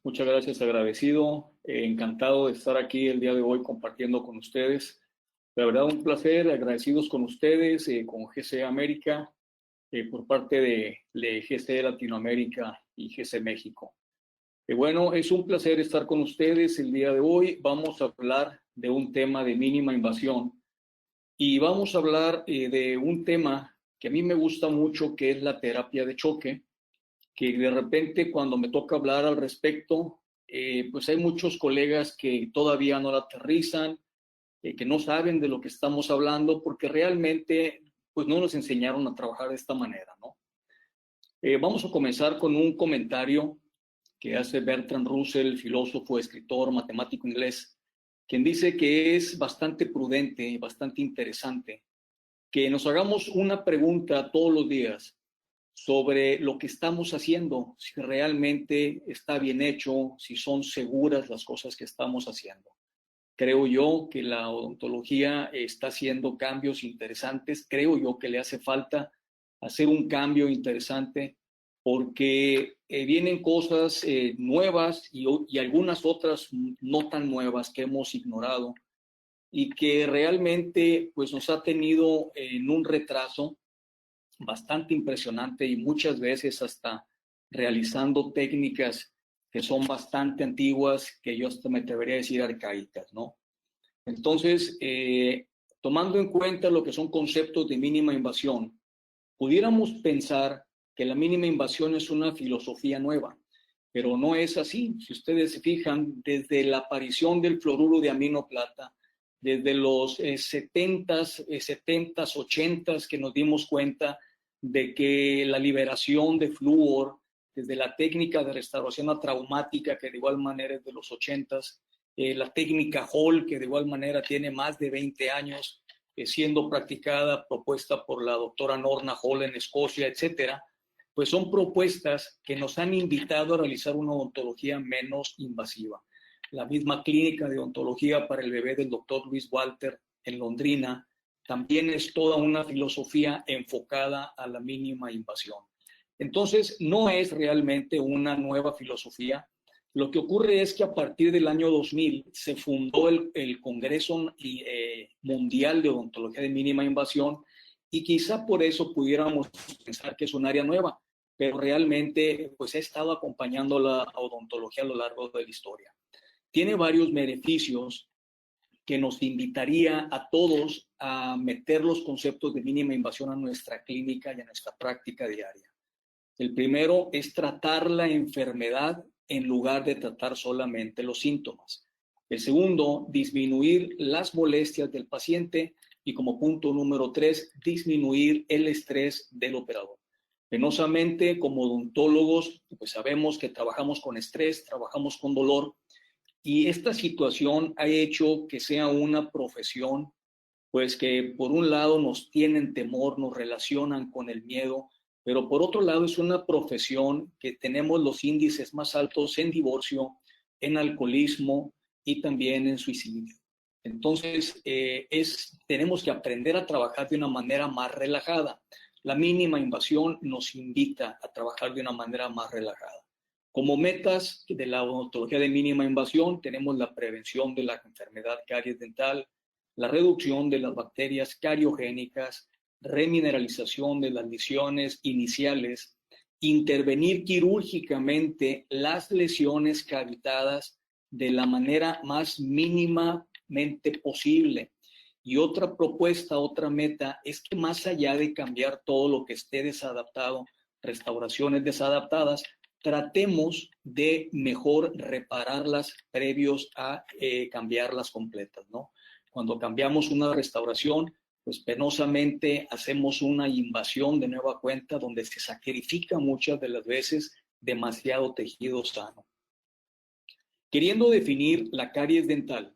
muchas gracias, agradecido, encantado de estar aquí el día de hoy compartiendo con ustedes. La verdad, un placer, agradecidos con ustedes, con GC América, por parte de GC Latinoamérica y GC México. Bueno, es un placer estar con ustedes el día de hoy. Vamos a hablar de un tema de mínima invasión y vamos a hablar de un tema que a mí me gusta mucho, que es la terapia de choque, que de repente cuando me toca hablar al respecto, pues hay muchos colegas que todavía no la aterrizan, que no saben de lo que estamos hablando, porque realmente pues no nos enseñaron a trabajar de esta manera, ¿no? Vamos a comenzar con un comentario que hace Bertrand Russell, filósofo, escritor, matemático inglés, quien dice que es bastante prudente y bastante interesante que nos hagamos una pregunta todos los días sobre lo que estamos haciendo, si realmente está bien hecho, si son seguras las cosas que estamos haciendo. Creo yo que la odontología está haciendo cambios interesantes, creo yo que le hace falta hacer un cambio interesante porque vienen cosas nuevas y algunas otras no tan nuevas que hemos ignorado y que realmente pues, nos ha tenido en un retraso bastante impresionante y muchas veces hasta realizando técnicas que son bastante antiguas, que yo hasta me atrevería a decir arcaicas, ¿no? Entonces, tomando en cuenta lo que son conceptos de mínima invasión, pudiéramos pensar que la mínima invasión es una filosofía nueva, pero no es así. Si ustedes se fijan, desde la aparición del fluoruro de amino plata, desde los 70s, 80s, que nos dimos cuenta de que la liberación de flúor, desde la técnica de restauración atraumática, que de igual manera es de los 80s, la técnica Hall, que de igual manera tiene más de 20 años siendo practicada, propuesta por la doctora Norna Hall en Escocia, etcétera, pues son propuestas que nos han invitado a realizar una odontología menos invasiva. La misma clínica de odontología para el bebé del doctor Luis Walter en Londrina también es toda una filosofía enfocada a la mínima invasión. Entonces, no es realmente una nueva filosofía. Lo que ocurre es que a partir del año 2000 se fundó el Congreso Mundial de Odontología de Mínima Invasión y quizá por eso pudiéramos pensar que es un área nueva, pero realmente pues, ha estado acompañando la odontología a lo largo de la historia. Tiene varios beneficios que nos invitaría a todos a meter los conceptos de mínima invasión a nuestra clínica y a nuestra práctica diaria. El primero es tratar la enfermedad en lugar de tratar solamente los síntomas. El segundo, disminuir las molestias del paciente y como punto número 3, disminuir el estrés del operador. Penosamente, como odontólogos, pues sabemos que trabajamos con estrés, trabajamos con dolor y esta situación ha hecho que sea una profesión pues que por un lado nos tienen temor, nos relacionan con el miedo, pero por otro lado es una profesión que tenemos los índices más altos en divorcio, en alcoholismo y también en suicidio. Entonces, tenemos que aprender a trabajar de una manera más relajada. La mínima invasión nos invita a trabajar de una manera más relajada. Como metas de la odontología de mínima invasión tenemos la prevención de la enfermedad caries dental, la reducción de las bacterias cariogénicas, remineralización de las lesiones iniciales, intervenir quirúrgicamente las lesiones cavitadas de la manera más mínimamente posible. Y otra propuesta, otra meta, es que más allá de cambiar todo lo que esté desadaptado, restauraciones desadaptadas, tratemos de mejor repararlas previos a cambiarlas completas, ¿no? Cuando cambiamos una restauración, pues penosamente hacemos una invasión de nueva cuenta donde se sacrifica muchas de las veces demasiado tejido sano. Queriendo definir la caries dental,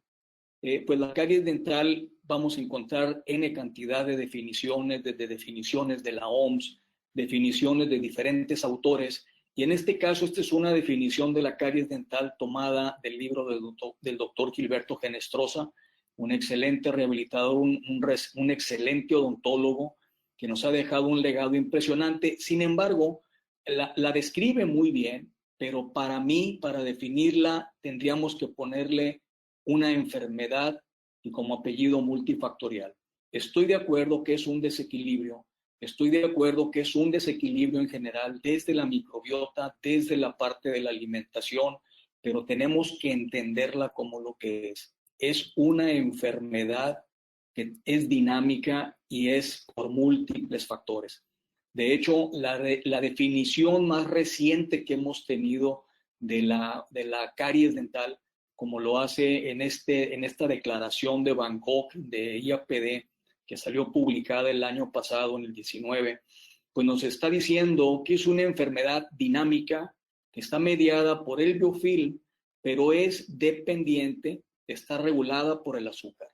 pues la caries dental vamos a encontrar N cantidad de definiciones, desde definiciones de la OMS, definiciones de diferentes autores, y en este caso esta es una definición de la caries dental tomada del libro del doctor Gilberto Genestrosa, un excelente rehabilitador, un excelente odontólogo que nos ha dejado un legado impresionante. Sin embargo, la describe muy bien pero para mí, para definirla, tendríamos que ponerle una enfermedad y como apellido multifactorial. Estoy de acuerdo que es un desequilibrio, estoy de acuerdo que es un desequilibrio en general, desde la microbiota, desde la parte de la alimentación, pero tenemos que entenderla como lo que es. Es una enfermedad que es dinámica y es por múltiples factores. De hecho, la definición más reciente que hemos tenido de la caries dental, como lo hace en esta declaración de Bangkok de IAPD, que salió publicada el año pasado, en el 19, pues nos está diciendo que es una enfermedad dinámica que está mediada por el biofilm, pero es dependiente, está regulada por el azúcar.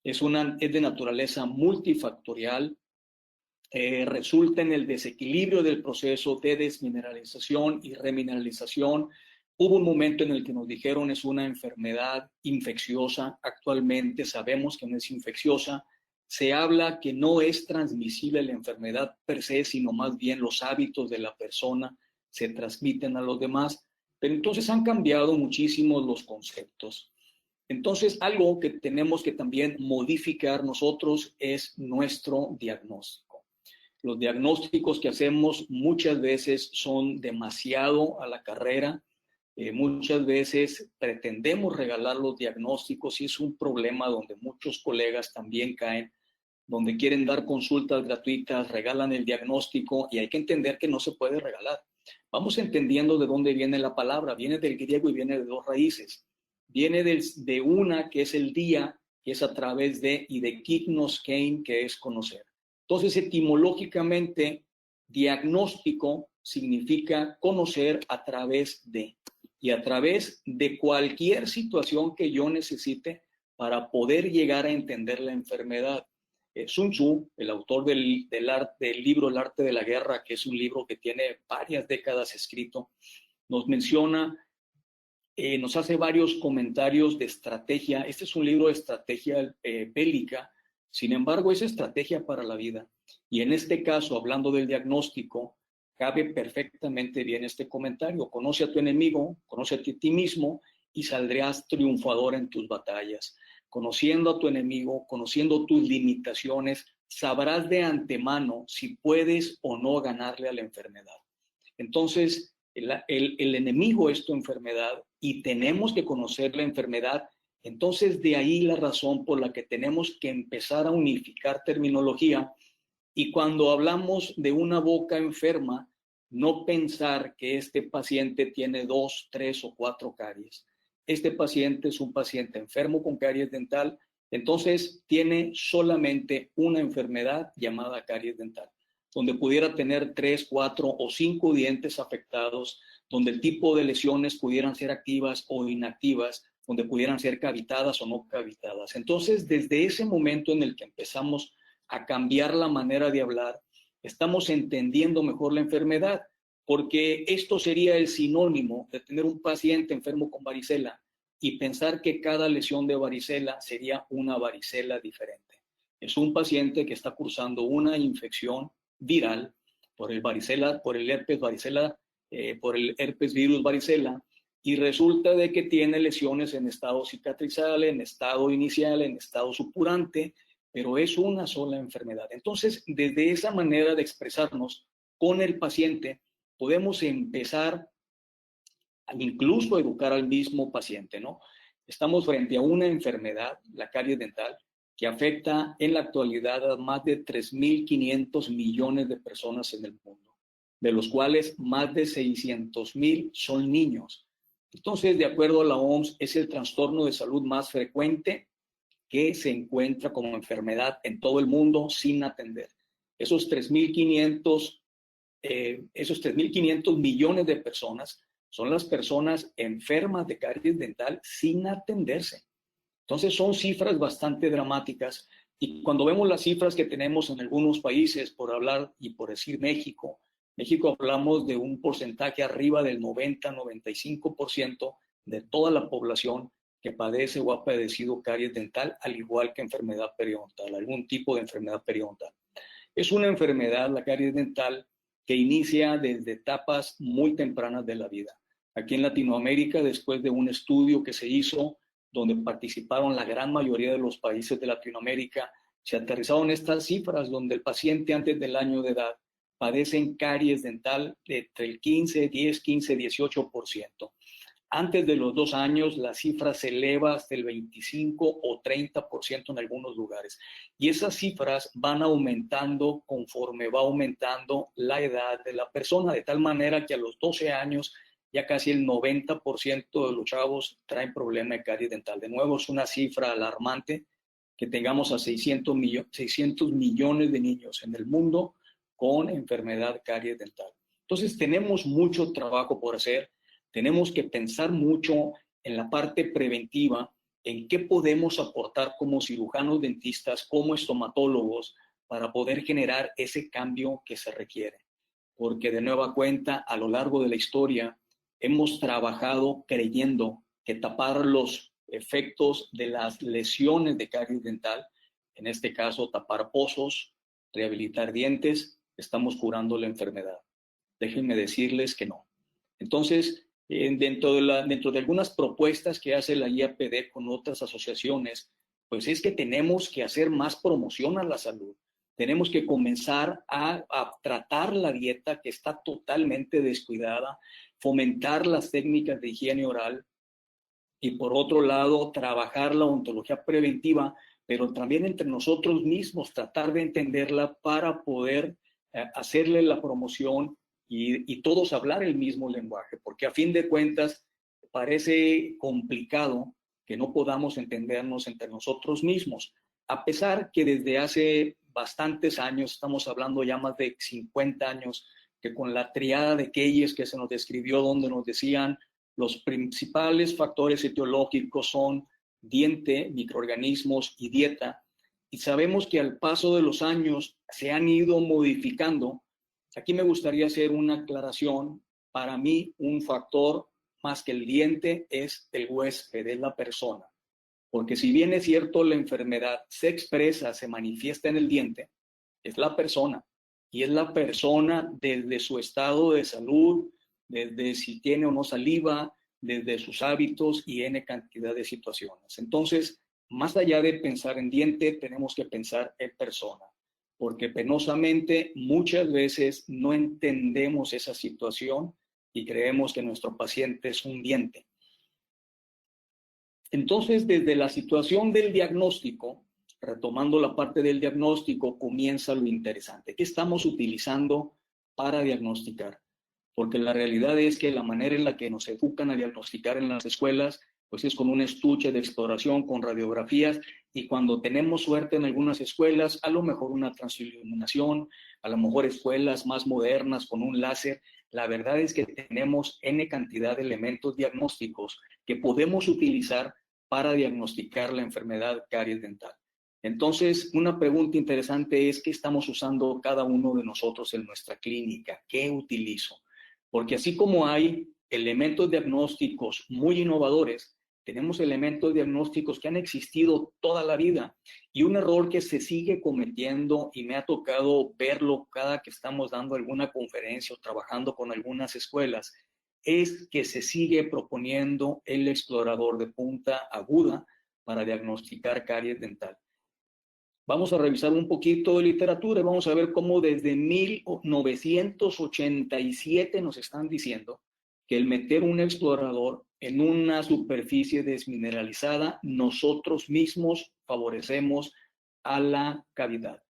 Es de naturaleza multifactorial, resulta en el desequilibrio del proceso de desmineralización y remineralización. Hubo un momento en el que nos dijeron es una enfermedad infecciosa. Actualmente sabemos que no es infecciosa. Se habla que no es transmisible la enfermedad per se, sino más bien los hábitos de la persona se transmiten a los demás. Pero entonces han cambiado muchísimo los conceptos. Entonces, algo que tenemos que también modificar nosotros es nuestro diagnóstico. Los diagnósticos que hacemos muchas veces son demasiado a la carrera. Muchas veces pretendemos regalar los diagnósticos y es un problema donde muchos colegas también caen, donde quieren dar consultas gratuitas, regalan el diagnóstico y hay que entender que no se puede regalar. Vamos entendiendo de dónde viene la palabra. Viene del griego y viene de dos raíces. Viene de una que es el día, que es a través de, y de kignos kein, que es conocer. Entonces, etimológicamente, diagnóstico significa conocer a través de, y a través de cualquier situación que yo necesite para poder llegar a entender la enfermedad. Sun Tzu, el autor del libro El arte de la guerra, que es un libro que tiene varias décadas escrito, nos menciona, nos hace varios comentarios de estrategia. Este es un libro de estrategia bélica, sin embargo es estrategia para la vida. Y en este caso, hablando del diagnóstico, cabe perfectamente bien este comentario. Conoce a tu enemigo, conoce a ti mismo y saldrás triunfador en tus batallas. Conociendo a tu enemigo, conociendo tus limitaciones, sabrás de antemano si puedes o no ganarle a la enfermedad. Entonces, el enemigo es tu enfermedad y tenemos que conocer la enfermedad. Entonces, de ahí la razón por la que tenemos que empezar a unificar terminología y cuando hablamos de una boca enferma, no pensar que este paciente tiene 2, 3 o 4 caries. Este paciente es un paciente enfermo con caries dental, entonces tiene solamente una enfermedad llamada caries dental, donde pudiera tener 3, 4 o 5 dientes afectados, donde el tipo de lesiones pudieran ser activas o inactivas, donde pudieran ser cavitadas o no cavitadas. Entonces, desde ese momento en el que empezamos a cambiar la manera de hablar, estamos entendiendo mejor la enfermedad, porque esto sería el sinónimo de tener un paciente enfermo con varicela y pensar que cada lesión de varicela sería una varicela diferente. Es un paciente que está cursando una infección viral por el varicela, por el herpes varicela, por el herpes virus varicela, y resulta de que tiene lesiones en estado cicatrizal, en estado inicial, en estado supurante, pero es una sola enfermedad. Entonces, desde esa manera de expresarnos con el paciente, podemos empezar a incluso educar al mismo paciente, ¿no? Estamos frente a una enfermedad, la caries dental, que afecta en la actualidad a más de 3.500 millones de personas en el mundo, de los cuales más de 600.000 son niños. Entonces, de acuerdo a la OMS, es el trastorno de salud más frecuente que se encuentra como enfermedad en todo el mundo sin atender. Esos 3.500 millones de personas son las personas enfermas de caries dental sin atenderse. Entonces son cifras bastante dramáticas y cuando vemos las cifras que tenemos en algunos países, por hablar y por decir México, hablamos de un porcentaje arriba del 90-95% de toda la población que padece o ha padecido caries dental, al igual que enfermedad periodontal, algún tipo de enfermedad periodontal. Es una enfermedad, la caries dental, que inicia desde etapas muy tempranas de la vida. Aquí en Latinoamérica, después de un estudio que se hizo, donde participaron la gran mayoría de los países de Latinoamérica, se aterrizaron estas cifras donde el paciente antes del año de edad padece caries dental de entre el 18%. Antes de los 2 años, la cifra se eleva hasta el 25 o 30% en algunos lugares. Y esas cifras van aumentando conforme va aumentando la edad de la persona, de tal manera que a los 12 años ya casi el 90% de los chavos traen problema de caries dental. De nuevo, es una cifra alarmante que tengamos a 600 millones de niños en el mundo con enfermedad caries dental. Entonces, tenemos mucho trabajo por hacer. Tenemos que pensar mucho en la parte preventiva, en qué podemos aportar como cirujanos dentistas, como estomatólogos, para poder generar ese cambio que se requiere. Porque de nueva cuenta, a lo largo de la historia, hemos trabajado creyendo que tapar los efectos de las lesiones de caries dental, en este caso tapar pozos, rehabilitar dientes, estamos curando la enfermedad. Déjenme decirles que no. Entonces, dentro de algunas propuestas que hace la IAPD con otras asociaciones, pues es que tenemos que hacer más promoción a la salud. Tenemos que comenzar a tratar la dieta que está totalmente descuidada, fomentar las técnicas de higiene oral y por otro lado trabajar la odontología preventiva, pero también entre nosotros mismos tratar de entenderla para poder hacerle la promoción y todos hablar el mismo lenguaje, porque a fin de cuentas parece complicado que no podamos entendernos entre nosotros mismos, a pesar que desde hace bastantes años, estamos hablando ya más de 50 años, que con la triada de Keyes que se nos describió, donde nos decían los principales factores etiológicos son diente, microorganismos y dieta, y sabemos que al paso de los años se han ido modificando. Aquí me gustaría hacer una aclaración. Para mí, un factor más que el diente es el huésped, es la persona. Porque si bien es cierto, la enfermedad se expresa, se manifiesta en el diente, es la persona. Y es la persona desde su estado de salud, desde si tiene o no saliva, desde sus hábitos y N cantidad de situaciones. Entonces, más allá de pensar en diente, tenemos que pensar en persona, porque penosamente muchas veces no entendemos esa situación y creemos que nuestro paciente es un diente. Entonces, desde la situación del diagnóstico, retomando la parte del diagnóstico, comienza lo interesante. ¿Qué estamos utilizando para diagnosticar? Porque la realidad es que la manera en la que nos educan a diagnosticar en las escuelas, pues es con un estuche de exploración, con radiografías, y cuando tenemos suerte en algunas escuelas, a lo mejor una transiluminación, a lo mejor escuelas más modernas con un láser. La verdad es que tenemos N cantidad de elementos diagnósticos que podemos utilizar para diagnosticar la enfermedad caries dental. Entonces, una pregunta interesante es: ¿qué estamos usando cada uno de nosotros en nuestra clínica? ¿Qué utilizo? Porque así como hay elementos diagnósticos muy innovadores, tenemos elementos diagnósticos que han existido toda la vida, y un error que se sigue cometiendo, y me ha tocado verlo cada que estamos dando alguna conferencia o trabajando con algunas escuelas, es que se sigue proponiendo el explorador de punta aguda para diagnosticar caries dental. Vamos a revisar un poquito de literatura y vamos a ver cómo desde 1987 nos están diciendo que el meter un explorador en una superficie desmineralizada, nosotros mismos favorecemos a la cavidad.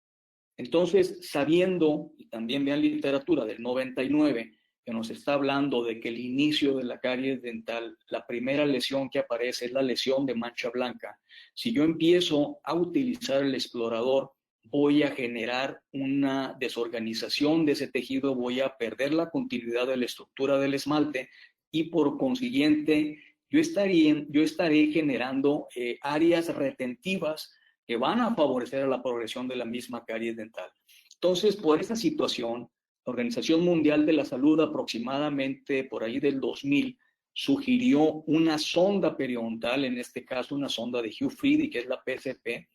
Entonces, sabiendo, y también vean literatura del 99, que nos está hablando de que el inicio de la caries dental, la primera lesión que aparece es la lesión de mancha blanca. Si yo empiezo a utilizar el explorador, voy a generar una desorganización de ese tejido, voy a perder la continuidad de la estructura del esmalte y por consiguiente yo estaré generando áreas retentivas que van a favorecer a la progresión de la misma caries dental. Entonces, por esta situación, la Organización Mundial de la Salud aproximadamente por ahí del 2000 sugirió una sonda periodontal, en este caso una sonda de Hugh Freedy, que es la PCP,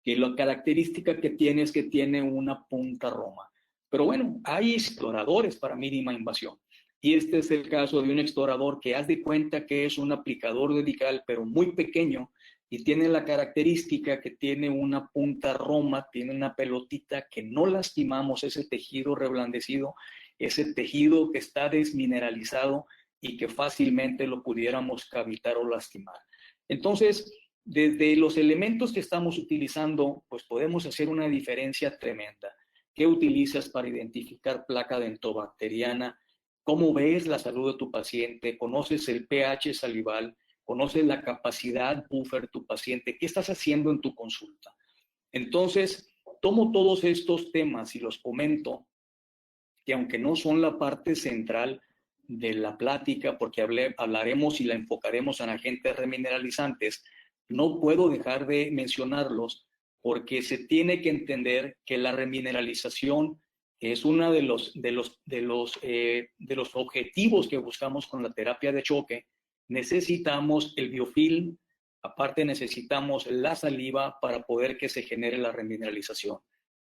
que la característica que tiene es que tiene una punta roma. Pero bueno, hay exploradores para mínima invasión. Y este es el caso de un explorador que haz de cuenta que es un aplicador dedical, pero muy pequeño, y tiene la característica que tiene una punta roma, tiene una pelotita que no lastimamos, ese tejido reblandecido, ese tejido que está desmineralizado y que fácilmente lo pudiéramos cavitar o lastimar. Entonces, desde los elementos que estamos utilizando, pues podemos hacer una diferencia tremenda. ¿Qué utilizas para identificar placa dentobacteriana? ¿Cómo ves la salud de tu paciente? ¿Conoces el pH salival? ¿Conoces la capacidad buffer de tu paciente? ¿Qué estás haciendo en tu consulta? Entonces, tomo todos estos temas y los comento, que aunque no son la parte central de la plática, porque hablaremos y la enfocaremos en agentes remineralizantes, no puedo dejar de mencionarlos porque se tiene que entender que la remineralización es uno de los objetivos que buscamos con la terapia de choque. Necesitamos el biofilm, aparte necesitamos la saliva para poder que se genere la remineralización.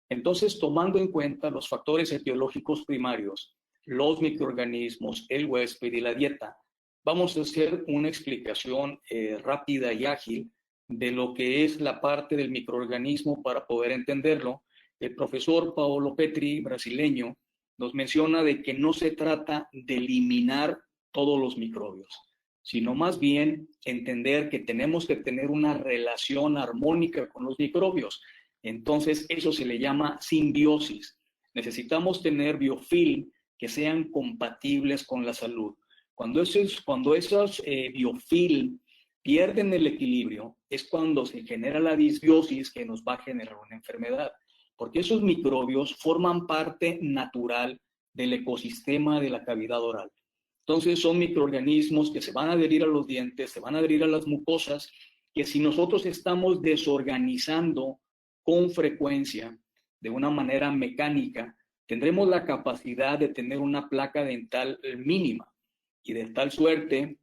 Entonces, tomando en cuenta los factores etiológicos primarios, los microorganismos, el huésped y la dieta, vamos a hacer una explicación rápida y ágil de lo que es la parte del microorganismo para poder entenderlo. El profesor Paolo Petri, brasileño, nos menciona de que no se trata de eliminar todos los microbios, sino más bien entender que tenemos que tener una relación armónica con los microbios. Entonces, eso se le llama simbiosis. Necesitamos tener biofilm que sean compatibles con la salud. Cuando esos biofilm pierden el equilibrio, es cuando se genera la disbiosis que nos va a generar una enfermedad, porque esos microbios forman parte natural del ecosistema de la cavidad oral. Entonces, son microorganismos que se van a adherir a los dientes, se van a adherir a las mucosas, que si nosotros estamos desorganizando con frecuencia, de una manera mecánica, tendremos la capacidad de tener una placa dental mínima. Y de tal suerte,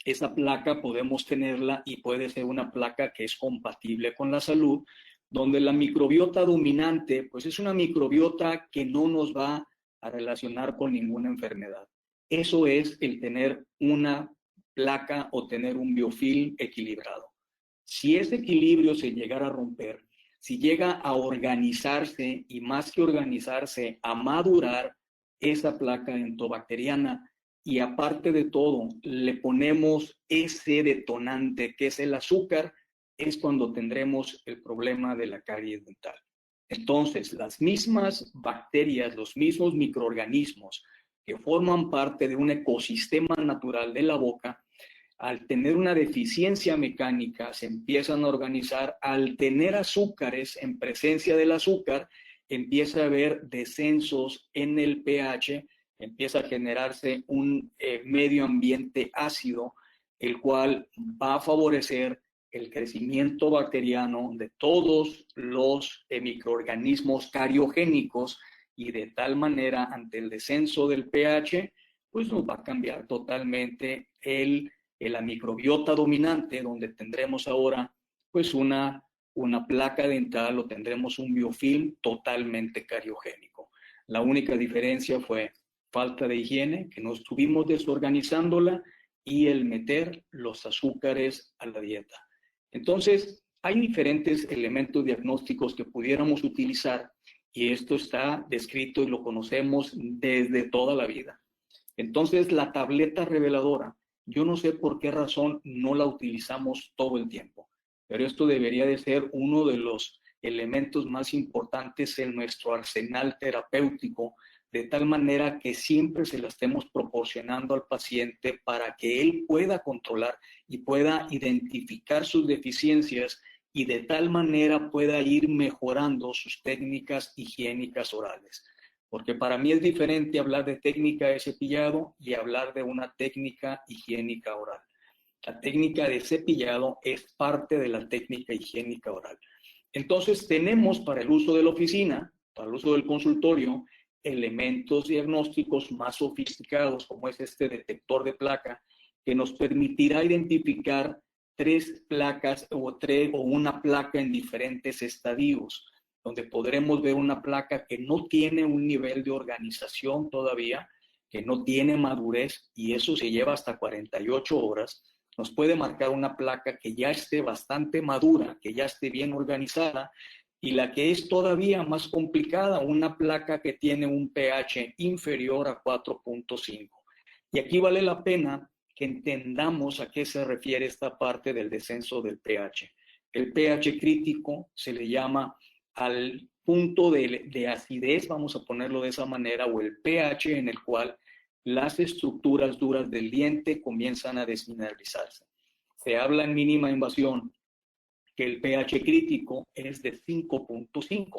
esa placa podemos tenerla y puede ser una placa que es compatible con la salud, donde la microbiota dominante, pues es una microbiota que no nos va a relacionar con ninguna enfermedad. Eso es el tener una placa o tener un biofilm equilibrado. Si ese equilibrio se llegara a romper, si llega a organizarse y más que organizarse, a madurar esa placa dentobacteriana y aparte de todo le ponemos ese detonante que es el azúcar, es cuando tendremos el problema de la caries dental. Entonces, las mismas bacterias, los mismos microorganismos que forman parte de un ecosistema natural de la boca, al tener una deficiencia mecánica, se empiezan a organizar. Al tener azúcares en presencia del azúcar, empieza a haber descensos en el pH, empieza a generarse un medio ambiente ácido, el cual va a favorecer el crecimiento bacteriano de todos los microorganismos cariogénicos y de tal manera, ante el descenso del pH, pues nos va a cambiar totalmente la microbiota dominante, donde tendremos ahora pues una placa dental o tendremos un biofilm totalmente cariogénico. La única diferencia fue falta de higiene, que nos estuvimos desorganizándola, y el meter los azúcares a la dieta. Entonces, hay diferentes elementos diagnósticos que pudiéramos utilizar y esto está descrito y lo conocemos desde toda la vida. Entonces, la tableta reveladora, yo no sé por qué razón no la utilizamos todo el tiempo, pero esto debería de ser uno de los elementos más importantes en nuestro arsenal terapéutico, de tal manera que siempre se la estemos proporcionando al paciente para que él pueda controlar y pueda identificar sus deficiencias y de tal manera pueda ir mejorando sus técnicas higiénicas orales. Porque para mí es diferente hablar de técnica de cepillado y hablar de una técnica higiénica oral. La técnica de cepillado es parte de la técnica higiénica oral. Entonces tenemos para el uso de la oficina, para el uso del consultorio, elementos diagnósticos más sofisticados como es este detector de placa que nos permitirá identificar 3 placas o una placa en diferentes estadios, donde podremos ver una placa que no tiene un nivel de organización todavía, que no tiene madurez, y eso se lleva hasta 48 horas, nos puede marcar una placa que ya esté bastante madura, que ya esté bien organizada, y la que es todavía más complicada, una placa que tiene un pH inferior a 4.5. Y aquí vale la pena que entendamos a qué se refiere esta parte del descenso del pH. El pH crítico se le llama al punto de acidez, vamos a ponerlo de esa manera, o el pH en el cual las estructuras duras del diente comienzan a desmineralizarse. Se habla en mínima invasión que el pH crítico es de 5.5,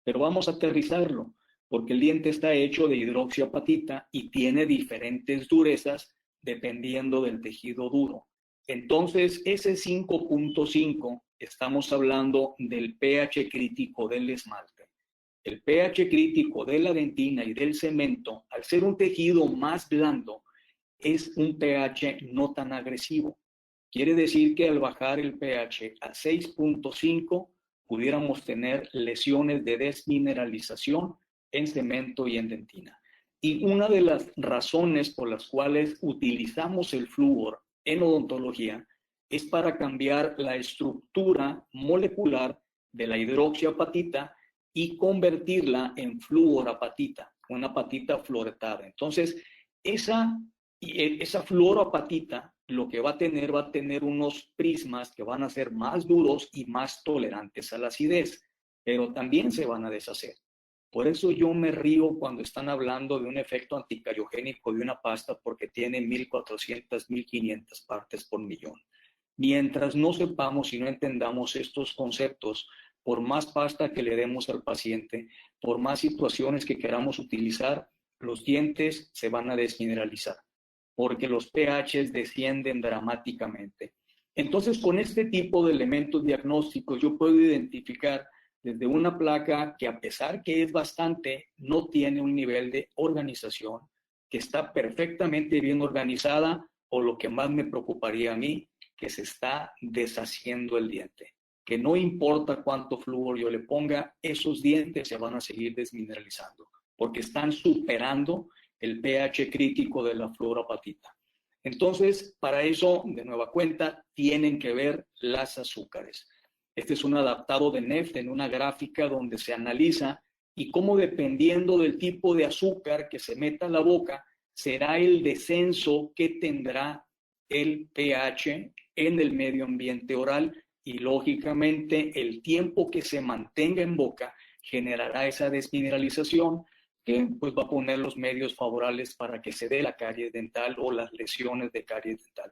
pero vamos a aterrizarlo, porque el diente está hecho de hidroxiapatita y tiene diferentes durezas dependiendo del tejido duro. Entonces, ese 5.5, estamos hablando del pH crítico del esmalte. El pH crítico de la dentina y del cemento, al ser un tejido más blando, es un pH no tan agresivo. Quiere decir que al bajar el pH a 6.5, pudiéramos tener lesiones de desmineralización en cemento y en dentina. Y una de las razones por las cuales utilizamos el flúor en odontología es para cambiar la estructura molecular de la hidroxiapatita y convertirla en fluorapatita, una apatita fluoretada. Entonces, esa fluoroapatita lo que va a tener unos prismas que van a ser más duros y más tolerantes a la acidez, pero también se van a deshacer. Por eso yo me río cuando están hablando de un efecto anticariogénico de una pasta porque tiene 1.400, 1.500 partes por millón. Mientras no sepamos y no entendamos estos conceptos, por más pasta que le demos al paciente, por más situaciones que queramos utilizar, los dientes se van a desmineralizar, porque los pHs descienden dramáticamente. Entonces, con este tipo de elementos diagnósticos, yo puedo identificar desde una placa que, a pesar que es bastante, no tiene un nivel de organización, que está perfectamente bien organizada, o lo que más me preocuparía a mí, que se está deshaciendo el diente. Que no importa cuánto flúor yo le ponga, esos dientes se van a seguir desmineralizando, porque están superando el pH crítico de la fluoroapatita. Entonces, para eso, de nueva cuenta, tienen que ver las azúcares. Este es un adaptado de Neft en una gráfica donde se analiza y cómo, dependiendo del tipo de azúcar que se meta a la boca, será el descenso que tendrá el pH en el medio ambiente oral, y lógicamente el tiempo que se mantenga en boca generará esa desmineralización que pues va a poner los medios favorables para que se dé la caries dental o las lesiones de caries dental.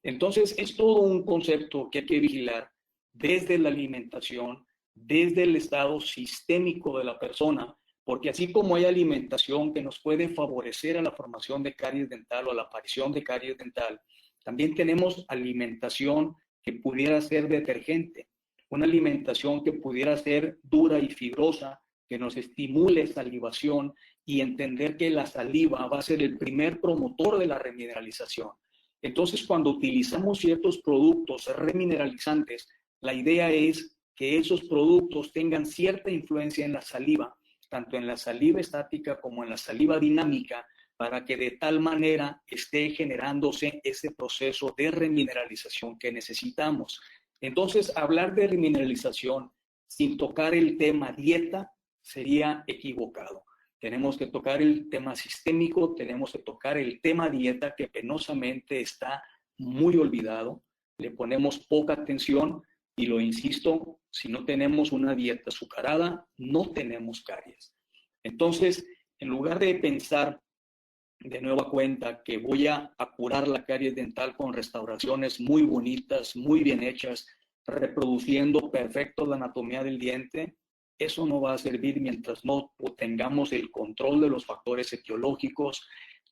Entonces, es todo un concepto que hay que vigilar desde la alimentación, desde el estado sistémico de la persona, porque así como hay alimentación que nos puede favorecer a la formación de caries dental o a la aparición de caries dental, también tenemos alimentación que pudiera ser detergente, una alimentación que pudiera ser dura y fibrosa, que nos estimule salivación y entender que la saliva va a ser el primer promotor de la remineralización. Entonces, cuando utilizamos ciertos productos remineralizantes, la idea es que esos productos tengan cierta influencia en la saliva, tanto en la saliva estática como en la saliva dinámica, para que de tal manera esté generándose ese proceso de remineralización que necesitamos. Entonces, hablar de remineralización sin tocar el tema dieta sería equivocado. Tenemos que tocar el tema sistémico, tenemos que tocar el tema dieta, que penosamente está muy olvidado. Le ponemos poca atención y, lo insisto, si no tenemos una dieta azucarada, no tenemos caries. Entonces, en lugar de pensar de nueva cuenta que voy a curar la caries dental con restauraciones muy bonitas, muy bien hechas, reproduciendo perfecto la anatomía del diente, eso no va a servir mientras no tengamos el control de los factores etiológicos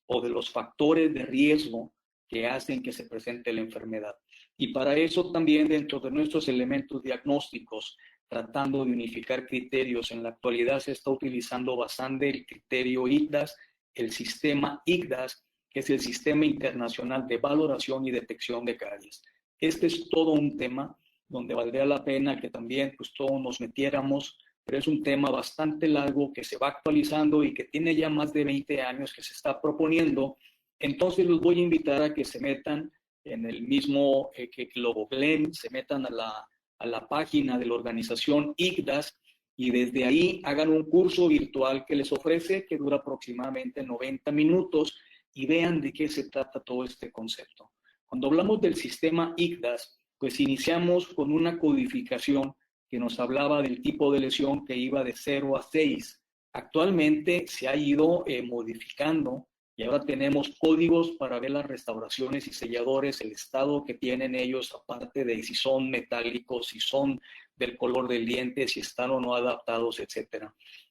o de los factores de riesgo que hacen que se presente la enfermedad. Y para eso también, dentro de nuestros elementos diagnósticos, tratando de unificar criterios, en la actualidad se está utilizando bastante el criterio ICDAS, el sistema ICDAS, que es el Sistema Internacional de Valoración y Detección de Caries. Este es todo un tema donde valdría la pena que también pues todos nos metiéramos, pero es un tema bastante largo que se va actualizando y que tiene ya más de 20 años que se está proponiendo. Entonces los voy a invitar a que se metan en el mismo, que lo googleen, se metan a la página de la organización ICDAS y desde ahí hagan un curso virtual que les ofrece, que dura aproximadamente 90 minutos, y vean de qué se trata todo este concepto. Cuando hablamos del sistema ICDAS, pues iniciamos con una codificación que nos hablaba del tipo de lesión que iba de 0 a 6. Actualmente se ha ido modificando y ahora tenemos códigos para ver las restauraciones y selladores, el estado que tienen ellos, aparte de si son metálicos, si son del color del diente, si están o no adaptados, etc.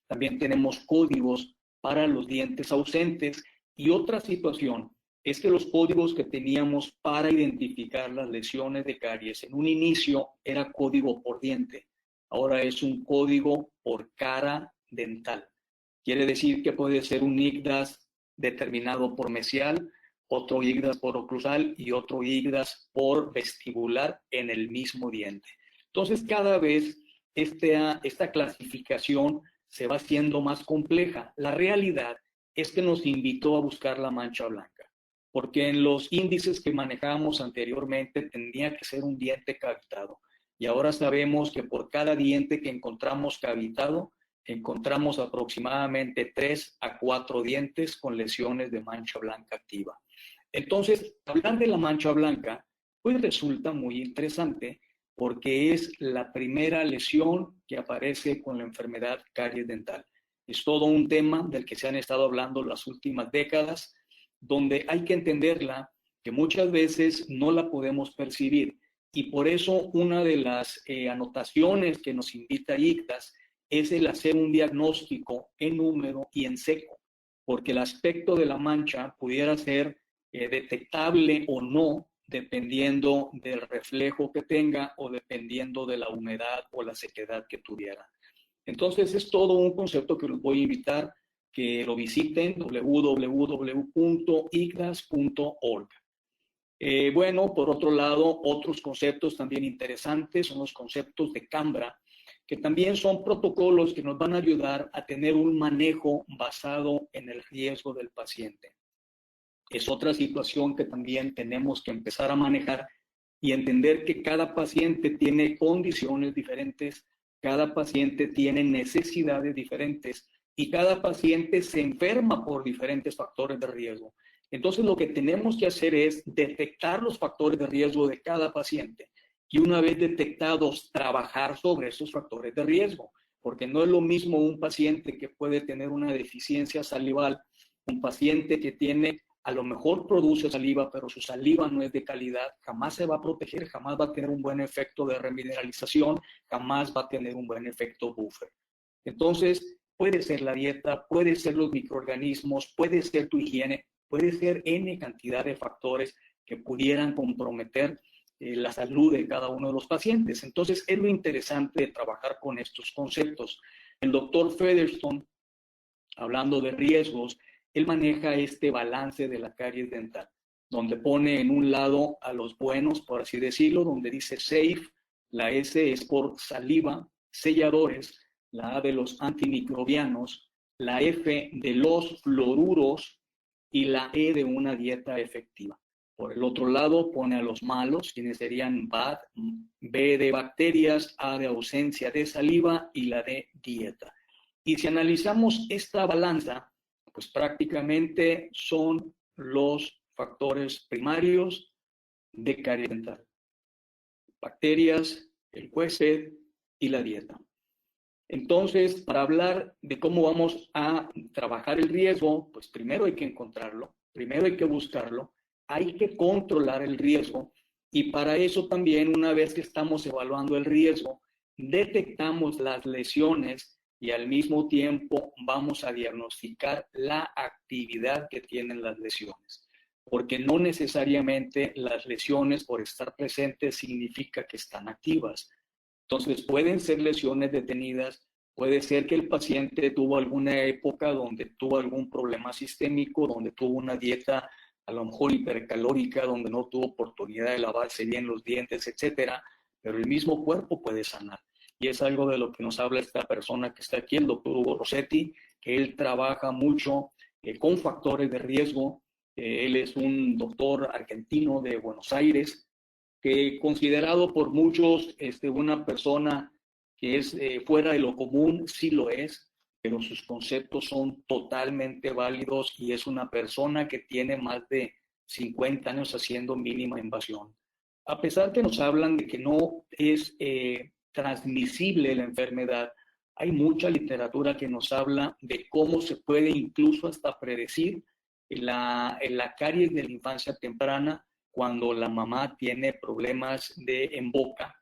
También tenemos códigos para los dientes ausentes. Y otra situación es que los códigos que teníamos para identificar las lesiones de caries en un inicio era código por diente. Ahora es un código por cara dental. Quiere decir que puede ser un ICDAS determinado por mesial, otro ICDAS por oclusal y otro ICDAS por vestibular en el mismo diente. Entonces, cada vez esta clasificación se va haciendo más compleja. La realidad es que nos invitó a buscar la mancha blanca, porque en los índices que manejábamos anteriormente tendría que ser un diente cavitado. Y ahora sabemos que por cada diente que encontramos cavitado, encontramos aproximadamente 3 a 4 dientes con lesiones de mancha blanca activa. Entonces, hablar de la mancha blanca, pues resulta muy interesante porque es la primera lesión que aparece con la enfermedad caries dental. Es todo un tema del que se han estado hablando las últimas décadas, donde hay que entenderla, que muchas veces no la podemos percibir. Y por eso una de las anotaciones que nos invita ICDAS es el hacer un diagnóstico en húmedo y en seco, porque el aspecto de la mancha pudiera ser detectable o no, dependiendo del reflejo que tenga o dependiendo de la humedad o la sequedad que tuviera. Entonces es todo un concepto que los voy a invitar que lo visiten, www.icdas.org. Bueno, por otro lado, otros conceptos también interesantes son los conceptos de CAMBRA, que también son protocolos que nos van a ayudar a tener un manejo basado en el riesgo del paciente. Es otra situación que también tenemos que empezar a manejar y entender que cada paciente tiene condiciones diferentes, cada paciente tiene necesidades diferentes y cada paciente se enferma por diferentes factores de riesgo. Entonces, lo que tenemos que hacer es detectar los factores de riesgo de cada paciente y una vez detectados, trabajar sobre esos factores de riesgo, porque no es lo mismo un paciente que puede tener una deficiencia salival, un paciente que tiene, a lo mejor produce saliva, pero su saliva no es de calidad, jamás se va a proteger, jamás va a tener un buen efecto de remineralización, jamás va a tener un buen efecto buffer. Entonces, puede ser la dieta, puede ser los microorganismos, puede ser tu higiene, puede ser N cantidad de factores que pudieran comprometer la salud de cada uno de los pacientes. Entonces, es lo interesante de trabajar con estos conceptos. El doctor Featherstone, hablando de riesgos, él maneja este balance de la caries dental, donde pone en un lado a los buenos, por así decirlo, donde dice safe, la S es por saliva, selladores, la A de los antimicrobianos, la F de los fluoruros y la E de una dieta efectiva. Por el otro lado pone a los malos, quienes serían bad, B de bacterias, A de ausencia de saliva y la de dieta. Y si analizamos esta balanza, pues prácticamente son los factores primarios de caries dental. Bacterias, el huésped y la dieta. Entonces, para hablar de cómo vamos a trabajar el riesgo, pues primero hay que encontrarlo, primero hay que buscarlo, hay que controlar el riesgo y para eso también, una vez que estamos evaluando el riesgo, detectamos las lesiones y al mismo tiempo vamos a diagnosticar la actividad que tienen las lesiones. Porque no necesariamente las lesiones por estar presentes significa que están activas. Entonces pueden ser lesiones detenidas, puede ser que el paciente tuvo alguna época donde tuvo algún problema sistémico, donde tuvo una dieta a lo mejor hipercalórica, donde no tuvo oportunidad de lavarse bien los dientes, etcétera, pero el mismo cuerpo puede sanar. y es algo de lo que nos habla esta persona que está aquí, el doctor Hugo Rossetti, que él trabaja mucho con factores de riesgo. Él es un doctor argentino de Buenos Aires, que considerado por muchos una persona que es fuera de lo común, sí lo es, pero sus conceptos son totalmente válidos y es una persona que tiene más de 50 años haciendo mínima invasión. A pesar que nos hablan de que no es transmisible la enfermedad, hay mucha literatura que nos habla de cómo se puede incluso hasta predecir la caries de la infancia temprana cuando la mamá tiene problemas en boca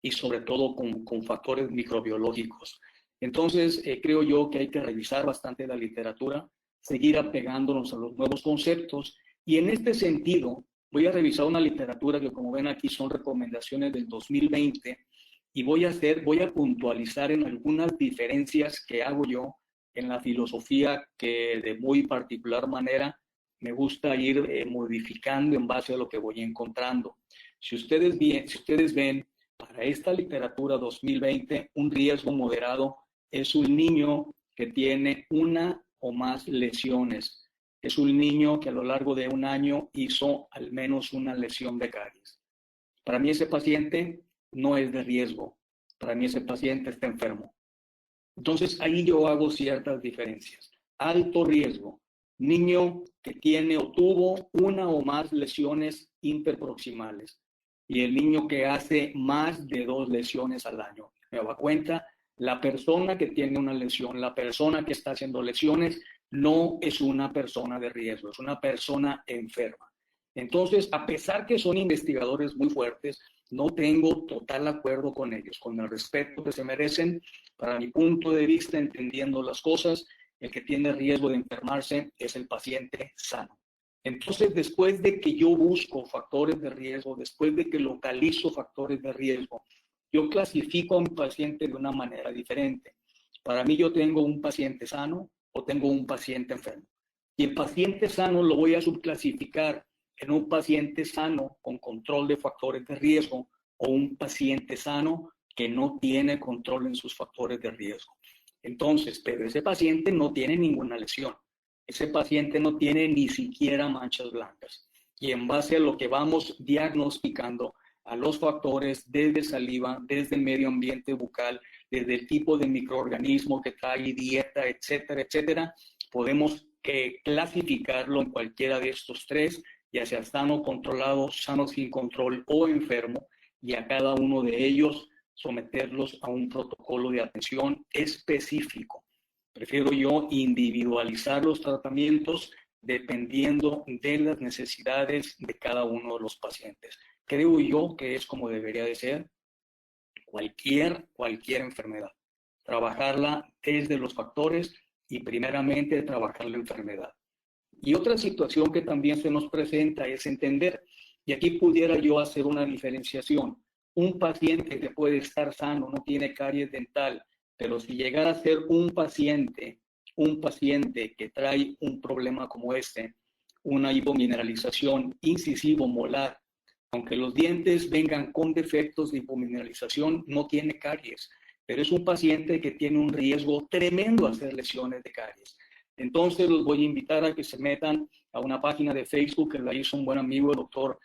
y sobre todo con factores microbiológicos. Entonces, creo yo que hay que revisar bastante la literatura, seguir apegándonos a los nuevos conceptos y en este sentido voy a revisar una literatura que, como ven aquí, son recomendaciones del 2020 y voy a puntualizar en algunas diferencias que hago yo en la filosofía que de muy particular manera me gusta ir modificando en base a lo que voy encontrando. Si ustedes ven, para esta literatura 2020, un riesgo moderado es un niño que tiene una o más lesiones. Es un niño que a lo largo de un año hizo al menos una lesión de caries. Para mí ese paciente no es de riesgo. Para mí ese paciente está enfermo. Entonces ahí yo hago ciertas diferencias. Alto riesgo. Niño que tiene o tuvo una o más lesiones interproximales. Y el niño que hace más de 2 lesiones al año. Me da cuenta, la persona que tiene una lesión, la persona que está haciendo lesiones, no es una persona de riesgo, es una persona enferma. Entonces, a pesar que son investigadores muy fuertes, no tengo total acuerdo con ellos, con el respeto que se merecen. Para mi punto de vista, entendiendo las cosas, el que tiene riesgo de enfermarse es el paciente sano. Entonces, después de que yo busco factores de riesgo, después de que localizo factores de riesgo, yo clasifico a un paciente de una manera diferente. Para mí, yo tengo un paciente sano o tengo un paciente enfermo. Y el paciente sano lo voy a subclasificar en un paciente sano con control de factores de riesgo o un paciente sano que no tiene control en sus factores de riesgo. Entonces, pero ese paciente no tiene ninguna lesión. Ese paciente no tiene ni siquiera manchas blancas. Y en base a lo que vamos diagnosticando, a los factores desde saliva, desde el medio ambiente bucal, desde el tipo de microorganismo que trae, dieta, etcétera, etcétera, podemos clasificarlo en cualquiera de estos tres, ya sea sano controlado, sano sin control o enfermo, y a cada uno de ellos someterlos a un protocolo de atención específico. Prefiero yo individualizar los tratamientos dependiendo de las necesidades de cada uno de los pacientes. Creo yo que es como debería de ser cualquier enfermedad. Trabajarla desde los factores y primeramente trabajar la enfermedad. Y otra situación que también se nos presenta es entender, y aquí pudiera yo hacer una diferenciación. Un paciente que puede estar sano, no tiene caries dental, pero si llegara a ser un paciente que trae un problema como este, una hipomineralización incisivo-molar, aunque los dientes vengan con defectos de hipomineralización, no tiene caries, pero es un paciente que tiene un riesgo tremendo a hacer lesiones de caries. Entonces los voy a invitar a que se metan a una página de Facebook que la hizo un buen amigo, el doctor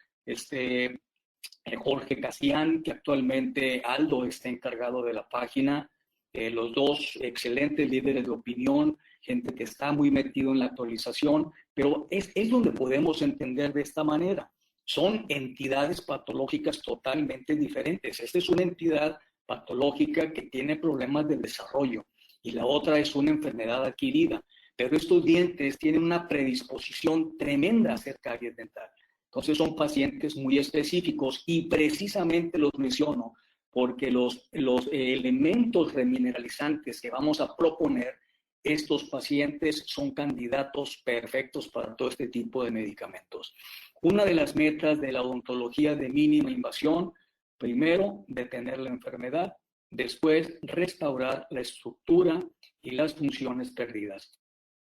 Jorge Casián, que actualmente Aldo está encargado de la página. Los dos excelentes líderes de opinión, gente que está muy metido en la actualización, pero es donde podemos entender de esta manera. Son entidades patológicas totalmente diferentes. Esta es una entidad patológica que tiene problemas de desarrollo y la otra es una enfermedad adquirida. Pero estos dientes tienen una predisposición tremenda a hacer caries dental. Entonces son pacientes muy específicos y precisamente los menciono porque los elementos remineralizantes que vamos a proponer, estos pacientes son candidatos perfectos para todo este tipo de medicamentos. Una de las metas de la odontología de mínima invasión, primero, detener la enfermedad, después, restaurar la estructura y las funciones perdidas.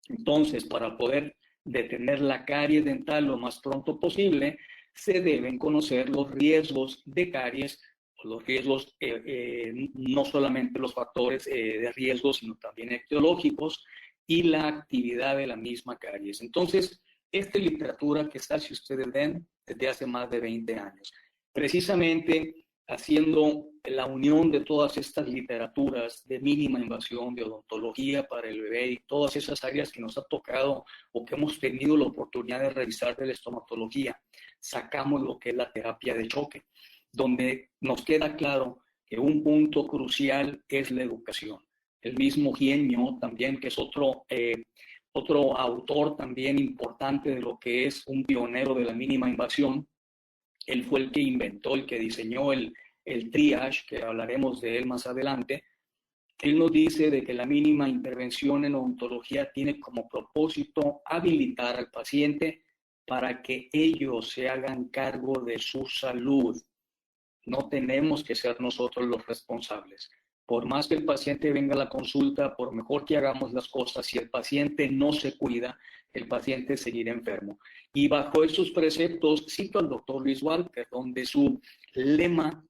Entonces, para poder detener la caries dental lo más pronto posible, se deben conocer los riesgos de caries Los riesgos, no solamente los factores de riesgo, sino también etiológicos y la actividad de la misma caries. Entonces, esta literatura que está, si ustedes ven, desde hace más de 20 años, precisamente haciendo la unión de todas estas literaturas de mínima invasión, de odontología para el bebé y todas esas áreas que nos ha tocado o que hemos tenido la oportunidad de revisar de la estomatología, sacamos lo que es la terapia de choque, donde nos queda claro que un punto crucial es la educación. El mismo Genio también, que es otro autor también importante de lo que es un pionero de la mínima invasión. Él fue el que inventó, el que diseñó el triage, que hablaremos de él más adelante. Él nos dice de que la mínima intervención en odontología tiene como propósito habilitar al paciente para que ellos se hagan cargo de su salud. No tenemos que ser nosotros los responsables. Por más que el paciente venga a la consulta, por mejor que hagamos las cosas, si el paciente no se cuida, el paciente seguirá enfermo. Y bajo esos preceptos, cito al doctor Luis Walker, donde su lema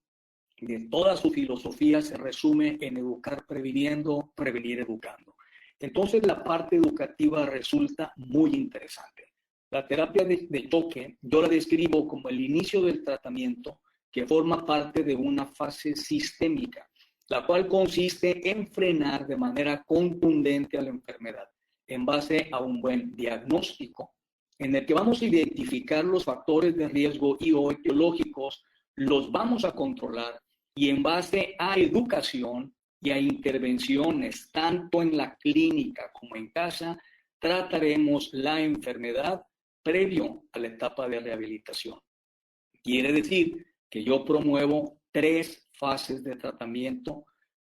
de toda su filosofía se resume en educar previniendo, prevenir educando. Entonces la parte educativa resulta muy interesante. La terapia de choque yo la describo como el inicio del tratamiento que forma parte de una fase sistémica, la cual consiste en frenar de manera contundente a la enfermedad en base a un buen diagnóstico, en el que vamos a identificar los factores de riesgo y o etiológicos, los vamos a controlar y en base a educación y a intervenciones, tanto en la clínica como en casa, trataremos la enfermedad previo a la etapa de rehabilitación. Quiere decir que yo promuevo 3 fases de tratamiento,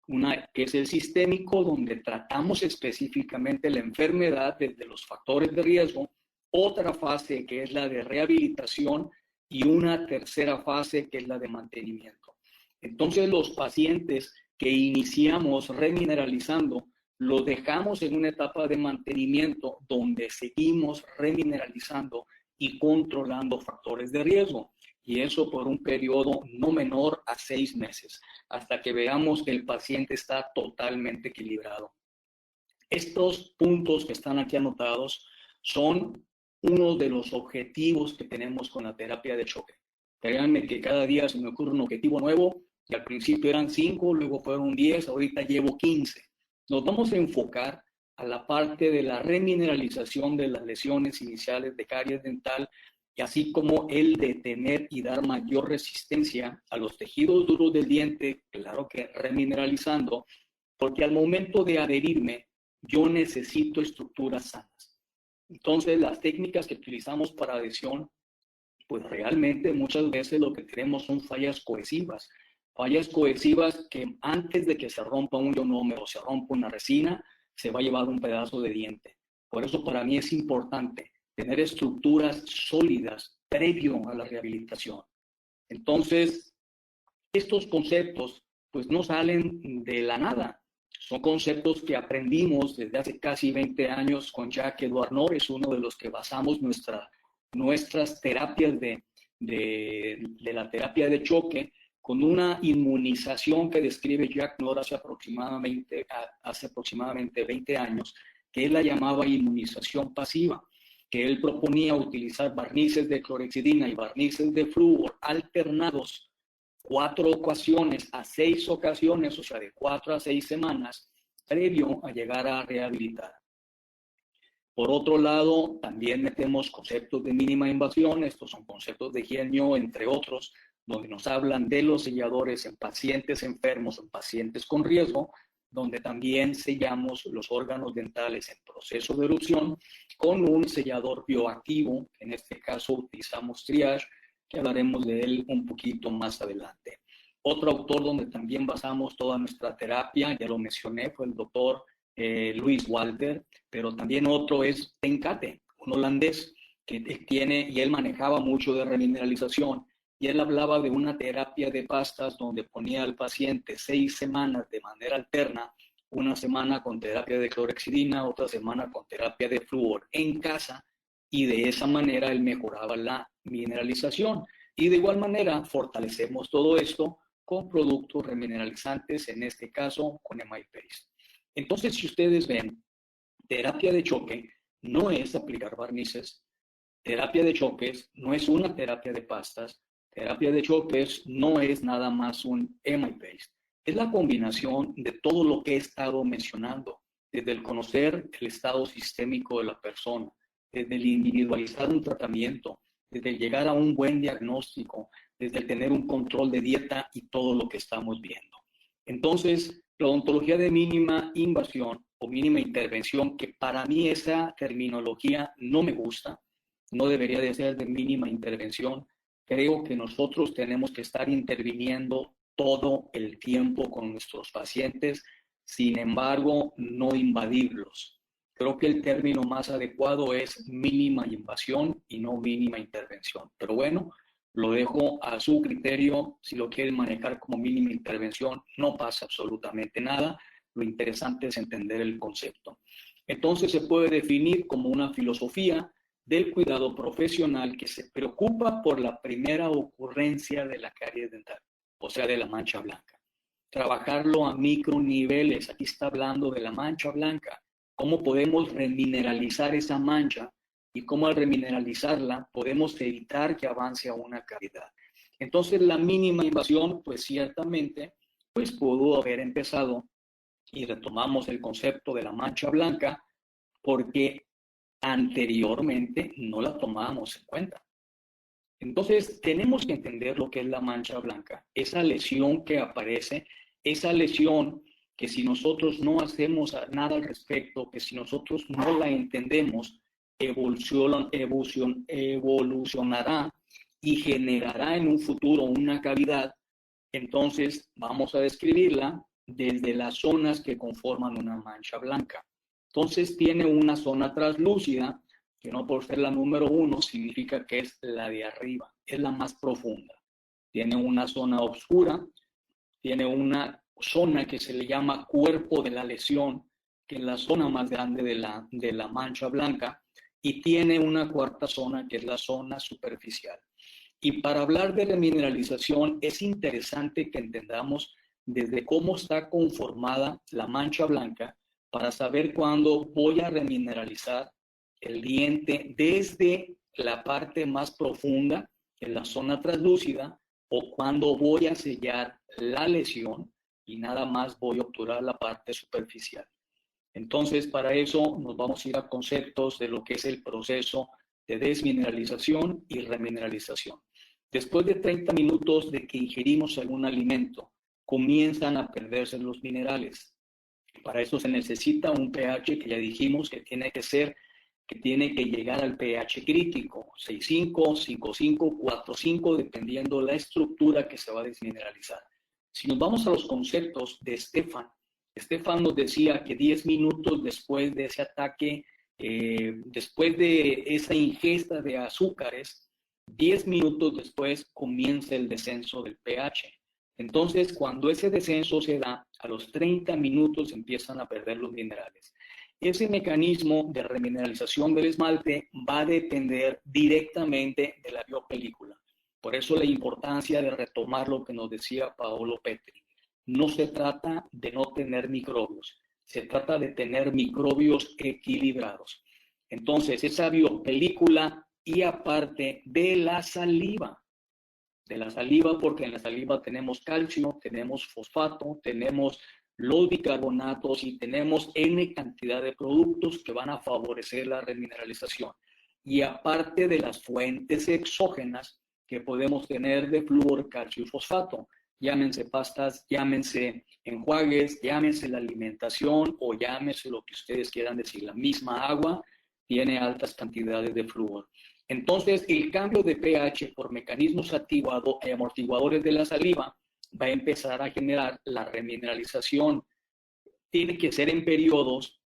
una que es el sistémico, donde tratamos específicamente la enfermedad desde los factores de riesgo, otra fase que es la de rehabilitación y una tercera fase que es la de mantenimiento. Entonces los pacientes que iniciamos remineralizando, los dejamos en una etapa de mantenimiento donde seguimos remineralizando y controlando factores de riesgo. Y eso por un periodo no menor a 6 meses, hasta que veamos que el paciente está totalmente equilibrado. Estos puntos que están aquí anotados son uno de los objetivos que tenemos con la terapia de choque. Créanme que cada día se me ocurre un objetivo nuevo y al principio eran 5, luego fueron 10, ahorita llevo 15. Nos vamos a enfocar a la parte de la remineralización de las lesiones iniciales de caries dental y así como el detener y dar mayor resistencia a los tejidos duros del diente, claro que remineralizando, porque al momento de adherirme, yo necesito estructuras sanas. Entonces, las técnicas que utilizamos para adhesión, pues realmente muchas veces lo que tenemos son fallas cohesivas que antes de que se rompa un ionómero o se rompa una resina, se va a llevar un pedazo de diente. Por eso para mí es importante tener estructuras sólidas previo a la rehabilitación. Entonces, estos conceptos pues no salen de la nada. Son conceptos que aprendimos desde hace casi 20 años con Jacques Edouard Norris, uno de los que basamos nuestras terapias de la terapia de choque, con una inmunización que describe Jacques Norris hace aproximadamente 20 años, que él la llamaba inmunización pasiva, que él proponía utilizar barnices de clorhexidina y barnices de flúor alternados 4 ocasiones a 6 ocasiones, o sea, de 4 a 6 semanas, previo a llegar a rehabilitar. Por otro lado, también metemos conceptos de mínima invasión, estos son conceptos de Genio, entre otros, donde nos hablan de los selladores en pacientes enfermos, en pacientes con riesgo, donde también sellamos los órganos dentales en proceso de erupción con un sellador bioactivo, en este caso utilizamos Triage, que hablaremos de él un poquito más adelante. Otro autor donde también basamos toda nuestra terapia, ya lo mencioné, fue el doctor Luis Walter, pero también otro es Tenkate, un holandés que tiene, y él manejaba mucho de remineralización, y él hablaba de una terapia de pastas donde ponía al paciente 6 semanas de manera alterna, una semana con terapia de clorhexidina, otra semana con terapia de flúor en casa, y de esa manera él mejoraba la mineralización. Y de igual manera fortalecemos todo esto con productos remineralizantes, en este caso con MyPaste. Entonces, si ustedes ven, terapia de choque no es aplicar barnices, terapia de choques no es una terapia de pastas, terapia de choques no es nada más un MyPaste. Es la combinación de todo lo que he estado mencionando, desde el conocer el estado sistémico de la persona, desde el individualizar un tratamiento, desde el llegar a un buen diagnóstico, desde el tener un control de dieta y todo lo que estamos viendo. Entonces, la odontología de mínima invasión o mínima intervención, que para mí esa terminología no me gusta, no debería de ser de mínima intervención. Creo que nosotros tenemos que estar interviniendo todo el tiempo con nuestros pacientes, sin embargo, no invadirlos. Creo que el término más adecuado es mínima invasión y no mínima intervención. Pero bueno, lo dejo a su criterio. Si lo quieren manejar como mínima intervención, no pasa absolutamente nada. Lo interesante es entender el concepto. Entonces se puede definir como una filosofía del cuidado profesional que se preocupa por la primera ocurrencia de la caries dental, o sea, de la mancha blanca. Trabajarlo a microniveles. Aquí está hablando de la mancha blanca. ¿Cómo podemos remineralizar esa mancha? Y cómo al remineralizarla podemos evitar que avance a una cavidad. Entonces, la mínima invasión, pues ciertamente, pues pudo haber empezado, y retomamos el concepto de la mancha blanca, porque anteriormente no la tomábamos en cuenta. Entonces, tenemos que entender lo que es la mancha blanca, esa lesión que aparece, esa lesión que si nosotros no hacemos nada al respecto, que si nosotros no la entendemos, evolucionará y generará en un futuro una cavidad. Entonces, vamos a describirla desde las zonas que conforman una mancha blanca. Entonces, tiene una zona translúcida, que no por ser la número 1 significa que es la de arriba, es la más profunda. Tiene una zona oscura, tiene una zona que se le llama cuerpo de la lesión, que es la zona más grande de la mancha blanca, y tiene una cuarta zona que es la zona superficial. Y para hablar de remineralización es interesante que entendamos desde cómo está conformada la mancha blanca para saber cuándo voy a remineralizar el diente desde la parte más profunda, en la zona translúcida, o cuando voy a sellar la lesión y nada más voy a obturar la parte superficial. Entonces, para eso nos vamos a ir a conceptos de lo que es el proceso de desmineralización y remineralización. Después de 30 minutos de que ingerimos algún alimento, comienzan a perderse los minerales. Para eso se necesita un pH que ya dijimos que tiene que llegar al pH crítico, 6,5, 5,5, 4,5, dependiendo la estructura que se va a desmineralizar. Si nos vamos a los conceptos de Stefan nos decía que 10 minutos después de ese ataque, después de esa ingesta de azúcares, 10 minutos después comienza el descenso del pH. Entonces, cuando ese descenso se da, a los 30 minutos empiezan a perder los minerales. Ese mecanismo de remineralización del esmalte va a depender directamente de la biopelícula. Por eso la importancia de retomar lo que nos decía Paolo Petri. No se trata de no tener microbios, se trata de tener microbios equilibrados. Entonces, esa biopelícula y aparte de la saliva, porque en la saliva tenemos calcio, tenemos fosfato, tenemos los bicarbonatos y tenemos N cantidad de productos que van a favorecer la remineralización. Y aparte de las fuentes exógenas que podemos tener de flúor, calcio y fosfato, llámense pastas, llámense enjuagues, llámense la alimentación o llámense lo que ustedes quieran decir. La misma agua tiene altas cantidades de flúor. Entonces, el cambio de pH por mecanismos amortiguadores de la saliva va a empezar a generar la remineralización. Tiene que ser en periodos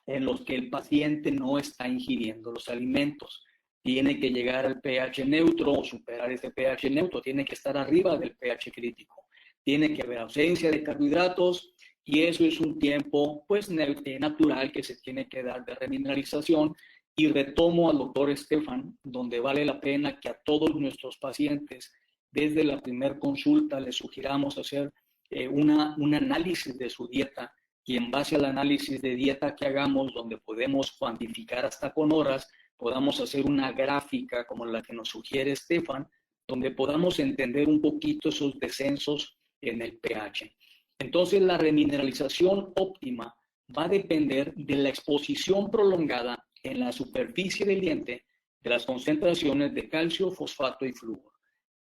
en los que el paciente no está ingiriendo los alimentos. Tiene que llegar al pH neutro o superar ese pH neutro. Tiene que estar arriba del pH crítico. Tiene que haber ausencia de carbohidratos y eso es un tiempo pues natural que se tiene que dar de remineralización. Y retomo al doctor Stefan, donde vale la pena que a todos nuestros pacientes desde la primera consulta le sugiramos hacer un análisis de su dieta, y en base al análisis de dieta que hagamos, donde podemos cuantificar hasta con horas, podamos hacer una gráfica como la que nos sugiere Estefan, donde podamos entender un poquito esos descensos en el pH. Entonces, la remineralización óptima va a depender de la exposición prolongada en la superficie del diente de las concentraciones de calcio, fosfato y flúor.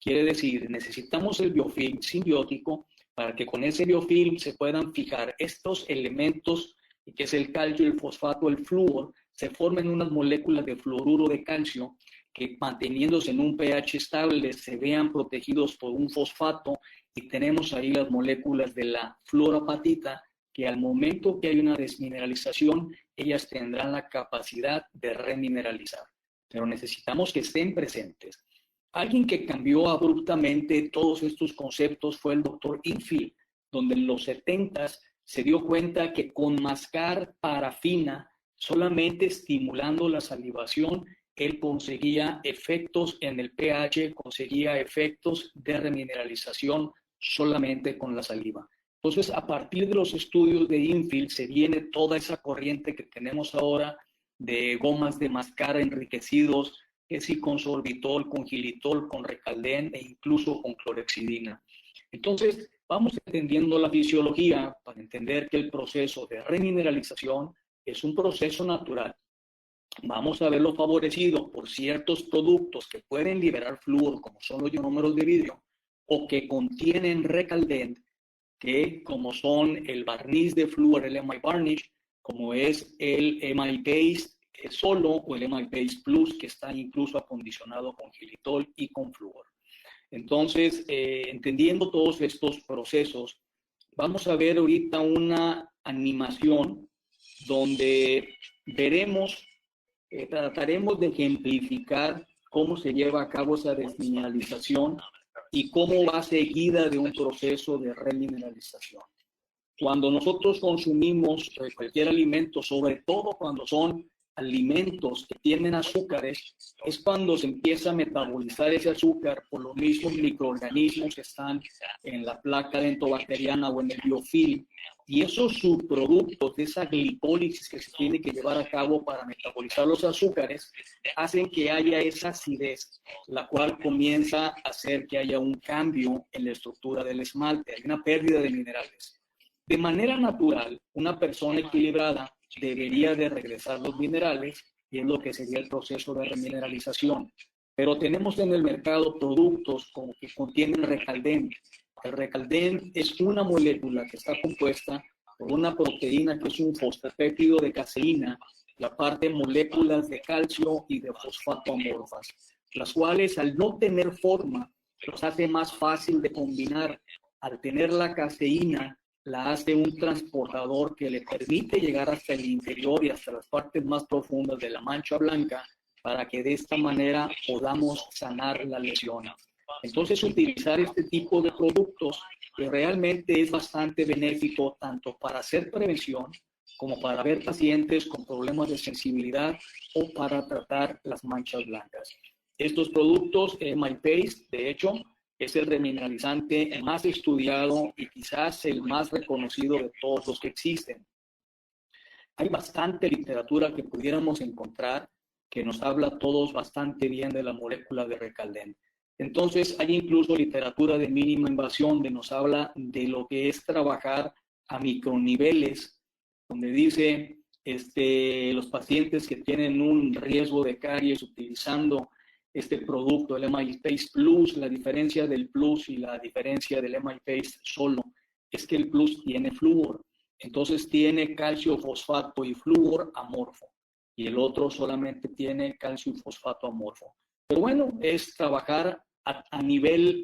Quiere decir, necesitamos el biofilm simbiótico para que con ese biofilm se puedan fijar estos elementos, que es el calcio, el fosfato, el flúor, se formen unas moléculas de fluoruro de calcio que, manteniéndose en un pH estable, se vean protegidos por un fosfato, y tenemos ahí las moléculas de la fluorapatita, que al momento que hay una desmineralización, ellas tendrán la capacidad de remineralizar. Pero necesitamos que estén presentes. Alguien que cambió abruptamente todos estos conceptos fue el doctor Infield, donde en los 70s se dio cuenta que con mascar parafina, solamente estimulando la salivación, él conseguía efectos en el pH, conseguía efectos de remineralización solamente con la saliva. Entonces, a partir de los estudios de Infield se viene toda esa corriente que tenemos ahora de gomas de mascar enriquecidos, que sí con sorbitol, con xilitol, con recaldén e incluso con clorhexidina. Entonces, vamos entendiendo la fisiología para entender que el proceso de remineralización es un proceso natural. Vamos a verlo favorecido por ciertos productos que pueden liberar flúor, como son los ionómeros de vidrio, o que contienen recaldén, que como son el barniz de flúor, el MI Varnish, como es el MI Paste solo o el MI Paste Plus, que está incluso acondicionado con xilitol y con flúor. Entonces, entendiendo todos estos procesos, vamos a ver ahorita una animación donde veremos, trataremos de ejemplificar cómo se lleva a cabo esa desmineralización y cómo va seguida de un proceso de remineralización. Cuando nosotros consumimos cualquier alimento, sobre todo cuando son alimentos que tienen azúcares, es cuando se empieza a metabolizar ese azúcar por los mismos microorganismos que están en la placa dentobacteriana o en el biofilm, y esos subproductos de esa glicólisis que se tiene que llevar a cabo para metabolizar los azúcares hacen que haya esa acidez, la cual comienza a hacer que haya un cambio en la estructura del esmalte, hay una pérdida de minerales. De manera natural, una persona equilibrada debería de regresar los minerales, y es lo que sería el proceso de remineralización. Pero tenemos en el mercado productos como que contienen recaldén. El recaldén es una molécula que está compuesta por una proteína que es un fosfatéptido de caseína, y aparte moléculas de calcio y de fosfato amorfas, las cuales al no tener forma los hace más fácil de combinar. Al tener la caseína, la hace un transportador que le permite llegar hasta el interior y hasta las partes más profundas de la mancha blanca, para que de esta manera podamos sanar la lesión. Entonces, utilizar este tipo de productos que realmente es bastante benéfico tanto para hacer prevención como para ver pacientes con problemas de sensibilidad o para tratar las manchas blancas. Estos productos, MI Paste, de hecho, es el remineralizante más estudiado y quizás el más reconocido de todos los que existen. Hay bastante literatura que pudiéramos encontrar que nos habla todos bastante bien de la molécula de recaldén. Entonces, hay incluso literatura de mínima invasión que nos habla de lo que es trabajar a microniveles, donde dice los pacientes que tienen un riesgo de caries utilizando este producto, el MI Paste Plus. La diferencia del Plus y la diferencia del MI Paste solo es que el Plus tiene flúor, entonces tiene calcio, fosfato y flúor amorfo, y el otro solamente tiene calcio y fosfato amorfo. Pero bueno, es trabajar a nivel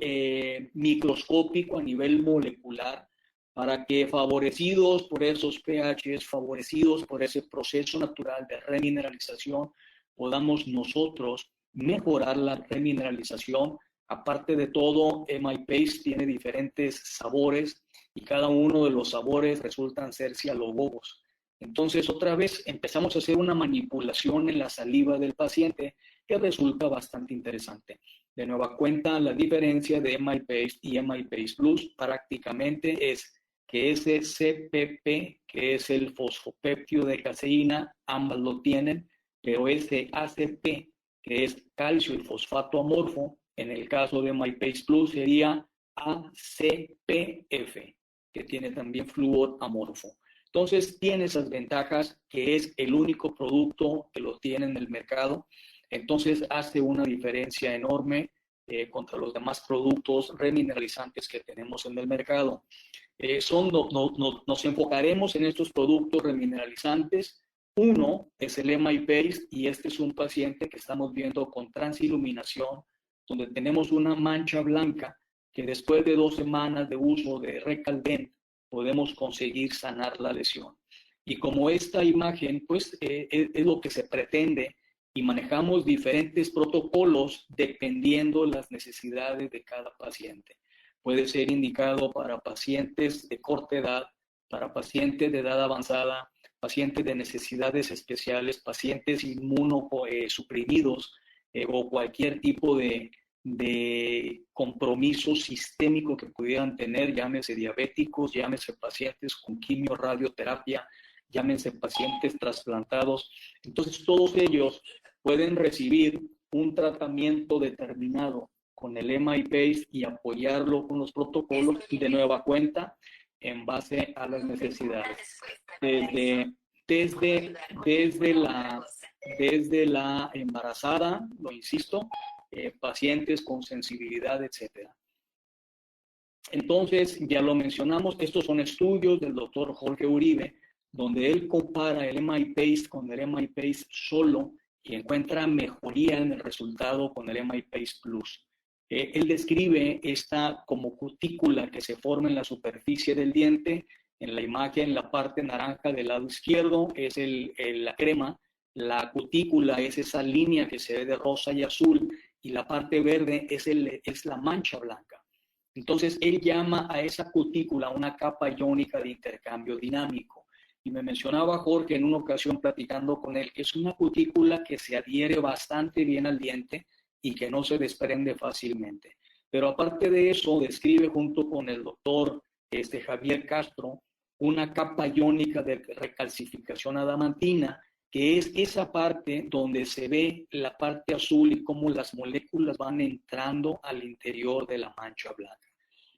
microscópico, a nivel molecular, para que favorecidos por esos pHs, favorecidos por ese proceso natural de remineralización, podamos nosotros mejorar la remineralización. Aparte de todo, MI Paste tiene diferentes sabores y cada uno de los sabores resultan ser cialobobos. Entonces, otra vez empezamos a hacer una manipulación en la saliva del paciente que resulta bastante interesante. De nueva cuenta, la diferencia de MI Paste y MI Paste Plus prácticamente es que ese CPP, que es el fosfopéptido de caseína, ambas lo tienen, pero ese ACP, que es calcio y fosfato amorfo, en el caso de MI Paste Plus sería ACPF, que tiene también flúor amorfo. Entonces tiene esas ventajas, que es el único producto que lo tiene en el mercado. Entonces hace una diferencia enorme contra los demás productos remineralizantes que tenemos en el mercado. Nos enfocaremos en estos productos remineralizantes. Uno es el MI Paste, y este es un paciente que estamos viendo con transiluminación, donde tenemos una mancha blanca que después de 2 semanas de uso de Recaldent podemos conseguir sanar la lesión. Y como esta imagen, pues es lo que se pretende, y manejamos diferentes protocolos dependiendo las necesidades de cada paciente. Puede ser indicado para pacientes de corta edad, para pacientes de edad avanzada, pacientes de necesidades especiales, pacientes inmunosuprimidos o cualquier tipo de compromiso sistémico que pudieran tener, llámese diabéticos, llámese pacientes con quimio-radioterapia, llámense pacientes trasplantados. Entonces, todos ellos pueden recibir un tratamiento determinado con el MI Paste y apoyarlo con los protocolos de nueva cuenta en base a las necesidades. Desde la embarazada, lo insisto, pacientes con sensibilidad, etcétera. Entonces, ya lo mencionamos, estos son estudios del doctor Jorge Uribe, donde él compara el MI Paste con el MI Paste solo y encuentra mejoría en el resultado con el MI Paste Plus. Él describe esta como cutícula que se forma en la superficie del diente. En la imagen, en la parte naranja del lado izquierdo es la crema, la cutícula es esa línea que se ve de rosa y azul, y la parte verde es la mancha blanca. Entonces, él llama a esa cutícula una capa iónica de intercambio dinámico. Y me mencionaba Jorge en una ocasión platicando con él que es una cutícula que se adhiere bastante bien al diente y que no se desprende fácilmente. Pero aparte de eso, describe junto con el doctor Javier Castro una capa iónica de recalcificación adamantina, que es esa parte donde se ve la parte azul y cómo las moléculas van entrando al interior de la mancha blanca.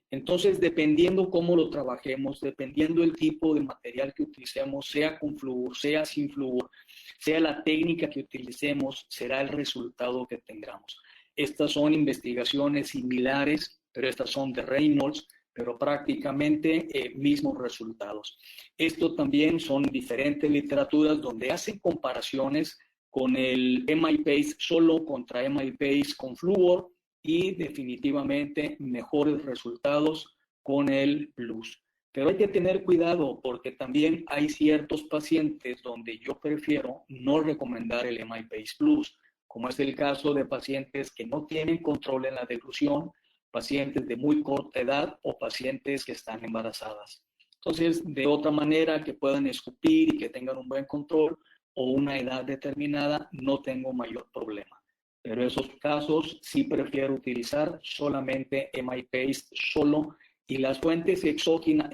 Entonces, dependiendo cómo lo trabajemos, dependiendo el tipo de material que utilicemos, sea con flúor, sea sin flúor, sea la técnica que utilicemos, será el resultado que tengamos. Estas son investigaciones similares, pero estas son de Reynolds, pero prácticamente mismos resultados. Esto también son diferentes literaturas donde hacen comparaciones con el MI Paste solo contra MI Paste con flúor, y definitivamente mejores resultados con el Plus. Pero hay que tener cuidado porque también hay ciertos pacientes donde yo prefiero no recomendar el MI Paste Plus, como es el caso de pacientes que no tienen control en la deglución, pacientes de muy corta edad o pacientes que están embarazadas. Entonces, de otra manera que puedan escupir y que tengan un buen control o una edad determinada, no tengo mayor problema. Pero en esos casos sí prefiero utilizar solamente MI Paste solo, y las fuentes exógenas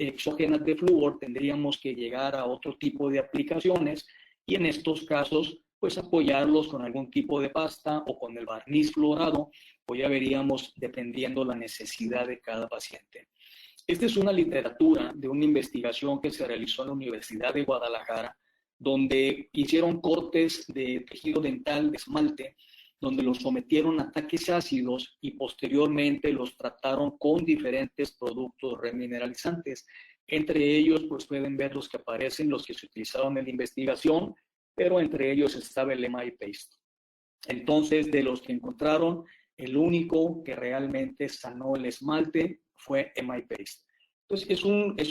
de flúor tendríamos que llegar a otro tipo de aplicaciones, y en estos casos pues apoyarlos con algún tipo de pasta o con el barniz fluorado, o ya veríamos dependiendo la necesidad de cada paciente. Esta es una literatura de una investigación que se realizó en la Universidad de Guadalajara, donde hicieron cortes de tejido dental de esmalte, donde los sometieron a ataques ácidos y posteriormente los trataron con diferentes productos remineralizantes. Entre ellos, pues pueden ver los que aparecen, los que se utilizaron en la investigación, pero entre ellos estaba el MI Paste. Entonces, de los que encontraron, el único que realmente sanó el esmalte fue MI Paste. Entonces, es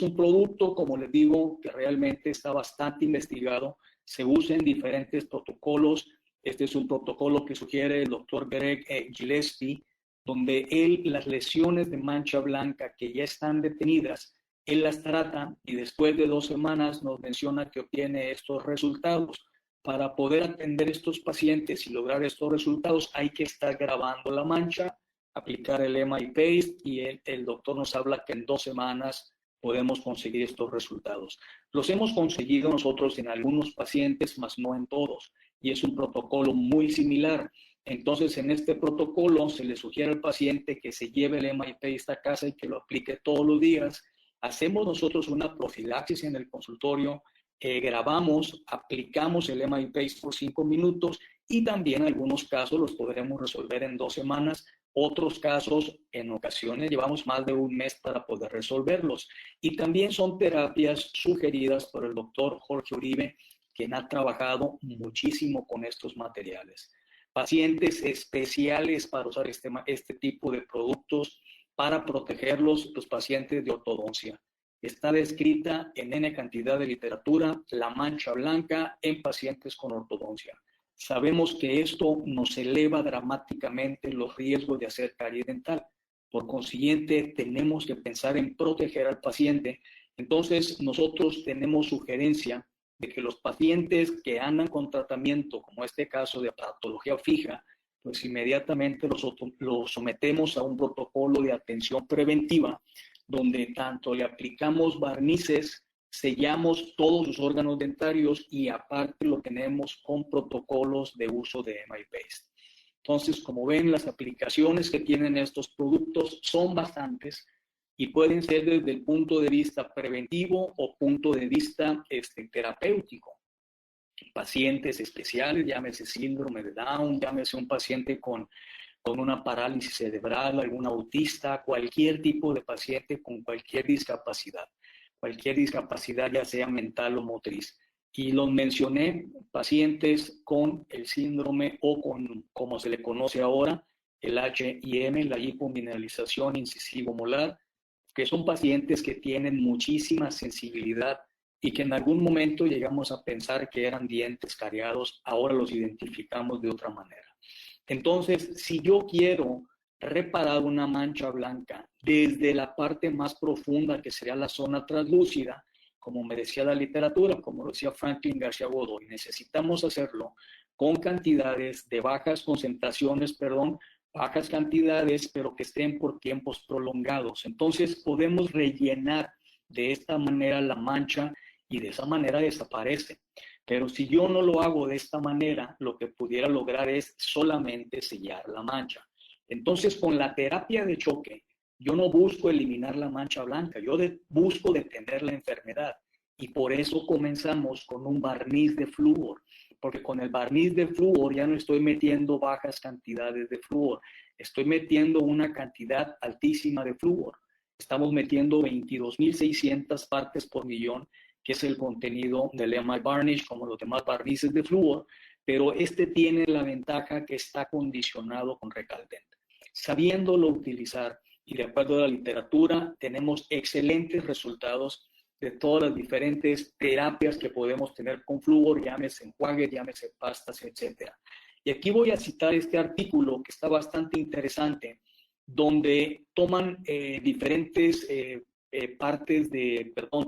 un producto, como les digo, que realmente está bastante investigado, se usa en diferentes protocolos. Este es un protocolo que sugiere el doctor Greg Gillespie, donde él las lesiones de mancha blanca que ya están detenidas, él las trata y después de 2 semanas nos menciona que obtiene estos resultados. para poder atender a estos pacientes y lograr estos resultados hay que estar grabando la mancha, aplicar el EMA y paste y el doctor nos habla que en 2 semanas podemos conseguir estos resultados. Los hemos conseguido nosotros en algunos pacientes, mas no en todos, y es un protocolo muy similar. Entonces, en este protocolo se le sugiere al paciente que se lleve el EMA y paste a casa y que lo aplique todos los días. Hacemos nosotros una profilaxis en el consultorio, grabamos, aplicamos el EMA y paste por 5 minutos y también algunos casos los podremos resolver en 2 semanas. Otros casos, en ocasiones, llevamos más de 1 mes para poder resolverlos. Y también son terapias sugeridas por el doctor Jorge Uribe, quien ha trabajado muchísimo con estos materiales. Pacientes especiales para usar este tipo de productos para protegerlos, los pacientes de ortodoncia. Está descrita en N cantidad de literatura la mancha blanca en pacientes con ortodoncia. Sabemos que esto nos eleva dramáticamente los riesgos de hacer caries dental. Por consiguiente, tenemos que pensar en proteger al paciente. Entonces, nosotros tenemos sugerencia de que los pacientes que andan con tratamiento, como este caso de patología fija, pues inmediatamente los sometemos a un protocolo de atención preventiva, donde tanto le aplicamos barnices, sellamos todos los órganos dentarios y aparte lo tenemos con protocolos de uso de EMA y paste. Entonces, como ven, las aplicaciones que tienen estos productos son bastantes y pueden ser desde el punto de vista preventivo o punto de vista terapéutico. Pacientes especiales, llámese síndrome de Down, llámese un paciente con una parálisis cerebral, algún autista, cualquier tipo de paciente con cualquier discapacidad ya sea mental o motriz. Y los mencioné, pacientes con el síndrome o con, como se le conoce ahora, el HIM, la hipomineralización incisivo-molar, que son pacientes que tienen muchísima sensibilidad y que en algún momento llegamos a pensar que eran dientes cariados, ahora los identificamos de otra manera. Entonces, si yo quiero reparar una mancha blanca desde la parte más profunda, que sería la zona translúcida, como me decía la literatura, como lo decía Franklin García Godoy, necesitamos hacerlo con cantidades de bajas concentraciones, bajas cantidades, pero que estén por tiempos prolongados. Entonces, podemos rellenar de esta manera la mancha y de esa manera desaparece. Pero si yo no lo hago de esta manera, lo que pudiera lograr es solamente sellar la mancha. Entonces, con la terapia de choque, yo no busco eliminar la mancha blanca, yo busco detener la enfermedad. Y por eso comenzamos con un barniz de flúor, porque con el barniz de flúor ya no estoy metiendo bajas cantidades de flúor, estoy metiendo una cantidad altísima de flúor. Estamos metiendo 22.600 partes por millón, que es el contenido del EMA Varnish, como los demás barnices de flúor, pero este tiene la ventaja que está condicionado con recaldente. Sabiéndolo utilizar y de acuerdo a la literatura, tenemos excelentes resultados de todas las diferentes terapias que podemos tener con flúor, llámese enjuagues, llámese pastas, etc. Y aquí voy a citar este artículo que está bastante interesante, donde toman diferentes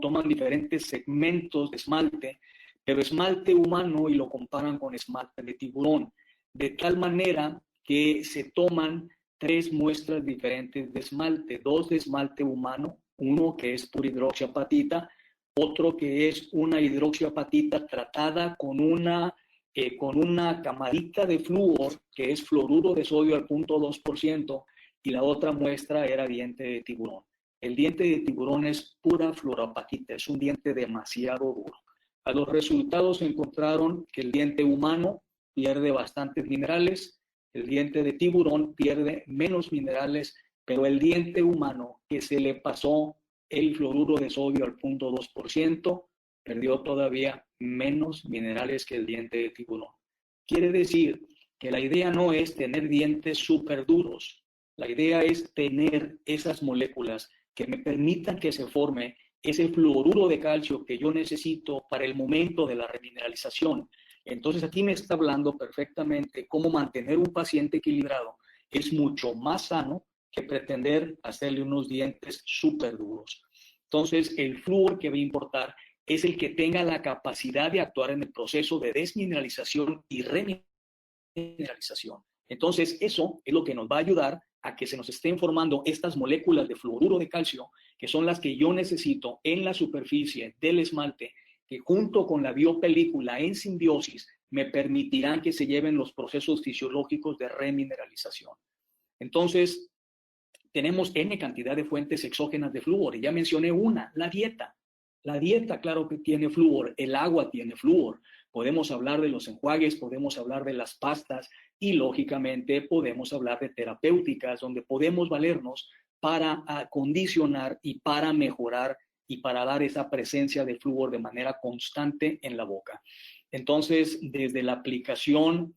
toman diferentes segmentos de esmalte, pero esmalte humano y lo comparan con esmalte de tiburón, de tal manera que se toman 3 muestras diferentes de esmalte, 2 de esmalte humano, uno que es pura hidroxiapatita, otro que es una hidroxiapatita tratada con una camarita de flúor, que es fluoruro de sodio al 0.2%, y la otra muestra era diente de tiburón. El diente de tiburón es pura fluoroapatita, es un diente demasiado duro. A los resultados encontraron que el diente humano pierde bastantes minerales, el diente de tiburón pierde menos minerales, pero el diente humano que se le pasó el fluoruro de sodio al 0.2%, perdió todavía menos minerales que el diente de tiburón. Quiere decir que la idea no es tener dientes súper duros, la idea es tener esas moléculas que me permitan que se forme ese fluoruro de calcio que yo necesito para el momento de la remineralización. Entonces aquí me está hablando perfectamente cómo mantener un paciente equilibrado es mucho más sano que pretender hacerle unos dientes súper duros. Entonces el flúor que va a importar es el que tenga la capacidad de actuar en el proceso de desmineralización y remineralización. Entonces, eso es lo que nos va a ayudar a que se nos estén formando estas moléculas de fluoruro de calcio, que son las que yo necesito en la superficie del esmalte, que junto con la biopelícula en simbiosis me permitirán que se lleven los procesos fisiológicos de remineralización. Entonces, tenemos N cantidad de fuentes exógenas de flúor, y ya mencioné una, la dieta. La dieta, claro que tiene flúor, el agua tiene flúor. Podemos hablar de los enjuagues, podemos hablar de las pastas y, lógicamente, podemos hablar de terapéuticas, donde podemos valernos para acondicionar y para mejorar y para dar esa presencia de flúor de manera constante en la boca. Entonces, desde la aplicación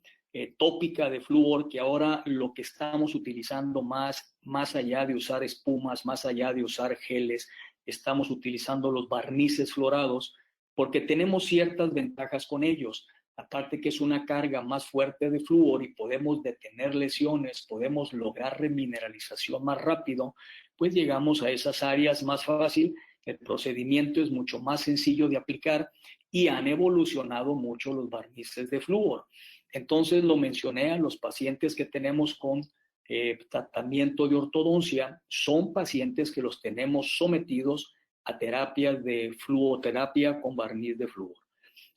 tópica de flúor, que ahora lo que estamos utilizando más allá de usar espumas, más allá de usar geles, estamos utilizando los barnices fluorados porque tenemos ciertas ventajas con ellos. Aparte que es una carga más fuerte de flúor y podemos detener lesiones, podemos lograr remineralización más rápido, pues llegamos a esas áreas más fácil. El procedimiento es mucho más sencillo de aplicar y han evolucionado mucho los barnices de flúor. Entonces lo mencioné a los pacientes que tenemos con tratamiento de ortodoncia, son pacientes que los tenemos sometidos a terapias de fluoterapia con barniz de flúor.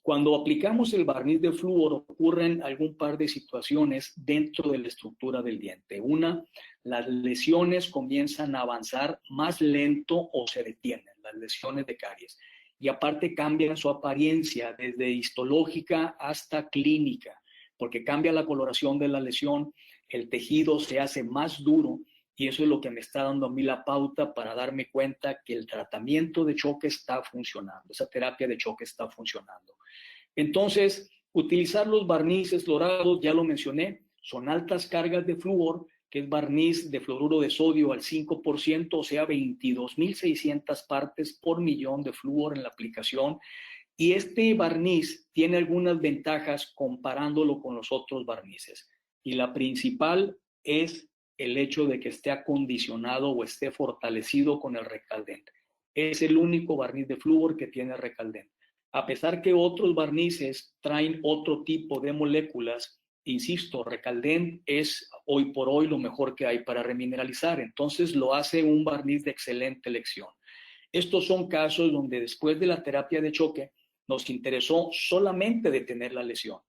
Cuando aplicamos el barniz de flúor ocurren algún par de situaciones dentro de la estructura del diente. Una, las lesiones comienzan a avanzar más lento o se detienen, las lesiones de caries. Y aparte cambian su apariencia desde histológica hasta clínica, porque cambia la coloración de la lesión, el tejido se hace más duro y eso es lo que me está dando a mí la pauta para darme cuenta que el tratamiento de choque está funcionando, esa terapia de choque está funcionando. Entonces, utilizar los barnices fluorados, ya lo mencioné, son altas cargas de flúor, que es barniz de fluoruro de sodio al 5%, o sea, 22.600 partes por millón de flúor en la aplicación. Y este barniz tiene algunas ventajas comparándolo con los otros barnices. Y la principal es el hecho de que esté acondicionado o esté fortalecido con el recaldente. Es el único barniz de flúor que tiene recaldente. A pesar que otros barnices traen otro tipo de moléculas, insisto, recaldent es hoy por hoy lo mejor que hay para remineralizar. Entonces lo hace un barniz de excelente elección. Estos son casos donde después de la terapia de choque nos interesó solamente detener la lesión.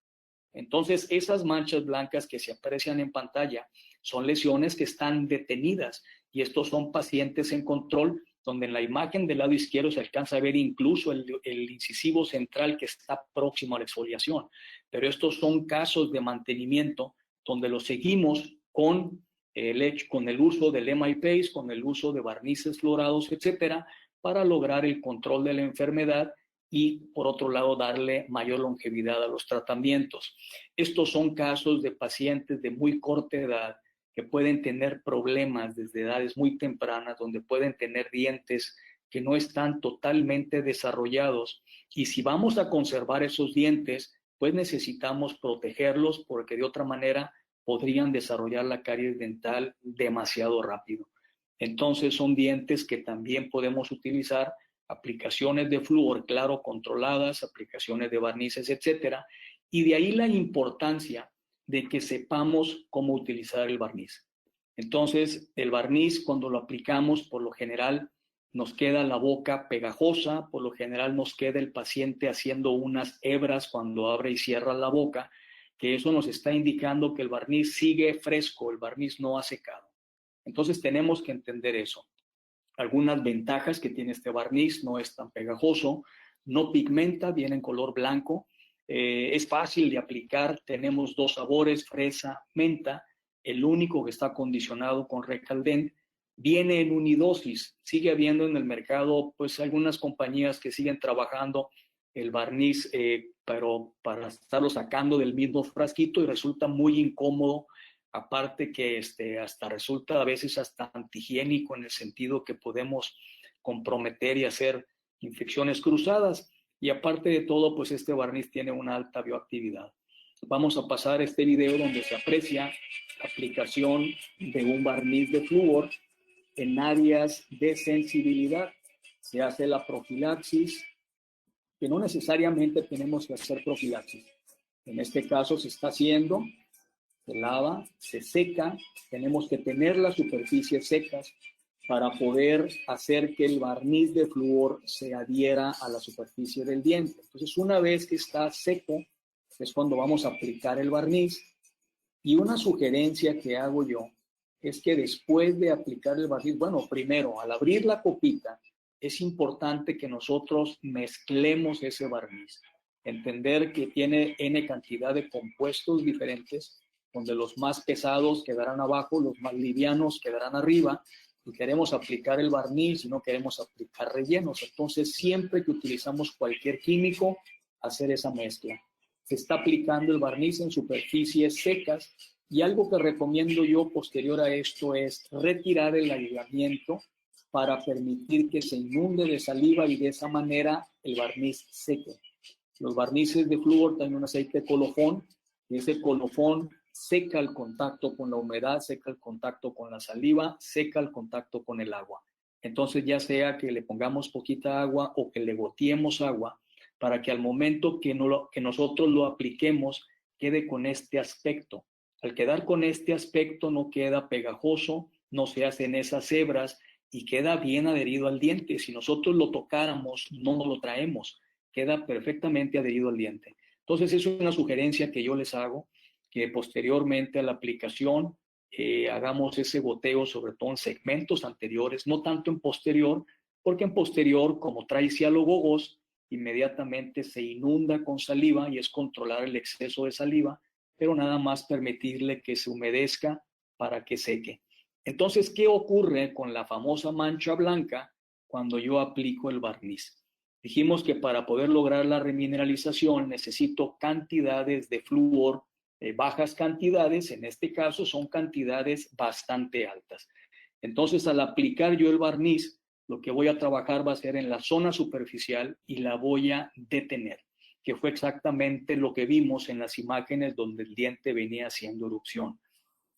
Entonces, esas manchas blancas que se aprecian en pantalla son lesiones que están detenidas y estos son pacientes en control donde en la imagen del lado izquierdo se alcanza a ver incluso el incisivo central que está próximo a la exfoliación. Pero estos son casos de mantenimiento donde los seguimos con el uso del EMI-PACE, con el uso de barnices fluorados, etcétera, para lograr el control de la enfermedad y, por otro lado, darle mayor longevidad a los tratamientos. Estos son casos de pacientes de muy corta edad que pueden tener problemas desde edades muy tempranas, donde pueden tener dientes que no están totalmente desarrollados. Y si vamos a conservar esos dientes, pues necesitamos protegerlos porque de otra manera podrían desarrollar la caries dental demasiado rápido. Entonces son dientes que también podemos utilizar, aplicaciones de flúor claro controladas, aplicaciones de barnices, etcétera. Y de ahí la importancia de que sepamos cómo utilizar el barniz. Entonces, el barniz cuando lo aplicamos, por lo general, nos queda la boca pegajosa, por lo general nos queda el paciente haciendo unas hebras cuando abre y cierra la boca, que eso nos está indicando que el barniz sigue fresco, el barniz no ha secado. Entonces tenemos que entender eso. Algunas ventajas que tiene este barniz: no es tan pegajoso, no pigmenta, viene en color blanco, es fácil de aplicar, tenemos dos sabores, fresa, menta, el único que está acondicionado con recaldent, viene en unidosis, sigue habiendo en el mercado pues algunas compañías que siguen trabajando el barniz, pero para estarlo sacando del mismo frasquito y resulta muy incómodo. Aparte que hasta resulta a veces hasta antihigiénico en el sentido que podemos comprometer y hacer infecciones cruzadas. Y aparte de todo, pues este barniz tiene una alta bioactividad. Vamos a pasar este video donde se aprecia la aplicación de un barniz de flúor en áreas de sensibilidad. Se hace la profilaxis que no necesariamente tenemos que hacer profilaxis. En este caso se está haciendo, se lava, se seca, tenemos que tener las superficies secas para poder hacer que el barniz de flúor se adhiera a la superficie del diente. Entonces, una vez que está seco, es cuando vamos a aplicar el barniz. Y una sugerencia que hago yo es que después de aplicar el barniz, bueno, primero, al abrir la copita, es importante que nosotros mezclemos ese barniz. Entender que tiene N cantidad de compuestos diferentes, donde los más pesados quedarán abajo, los más livianos quedarán arriba, y queremos aplicar el barniz y no queremos aplicar rellenos. Entonces, siempre que utilizamos cualquier químico, hacer esa mezcla. Se está aplicando el barniz en superficies secas, y algo que recomiendo yo posterior a esto es retirar el aislamiento para permitir que se inunde de saliva y de esa manera el barniz seque. Los barnices de flúor tienen un aceite de colofón, y ese colofón seca el contacto con la humedad, seca el contacto con la saliva, seca el contacto con el agua. Entonces, ya sea que le pongamos poquita agua o que le goteemos agua, para que al momento que nosotros lo apliquemos, quede con este aspecto. Al quedar con este aspecto, no queda pegajoso, no se hacen esas hebras y queda bien adherido al diente. Si nosotros lo tocáramos, no lo traemos, queda perfectamente adherido al diente. Entonces, es una sugerencia que yo les hago, que posteriormente a la aplicación hagamos ese goteo, sobre todo en segmentos anteriores, no tanto en posterior, porque en posterior, como trae cialogogos, inmediatamente se inunda con saliva y es controlar el exceso de saliva, pero nada más permitirle que se humedezca para que seque. Entonces, ¿qué ocurre con la famosa mancha blanca cuando yo aplico el barniz? Dijimos que para poder lograr la remineralización necesito cantidades de flúor, bajas cantidades, en este caso son cantidades bastante altas. Entonces, al aplicar yo el barniz, lo que voy a trabajar va a ser en la zona superficial y la voy a detener, que fue exactamente lo que vimos en las imágenes donde el diente venía haciendo erupción.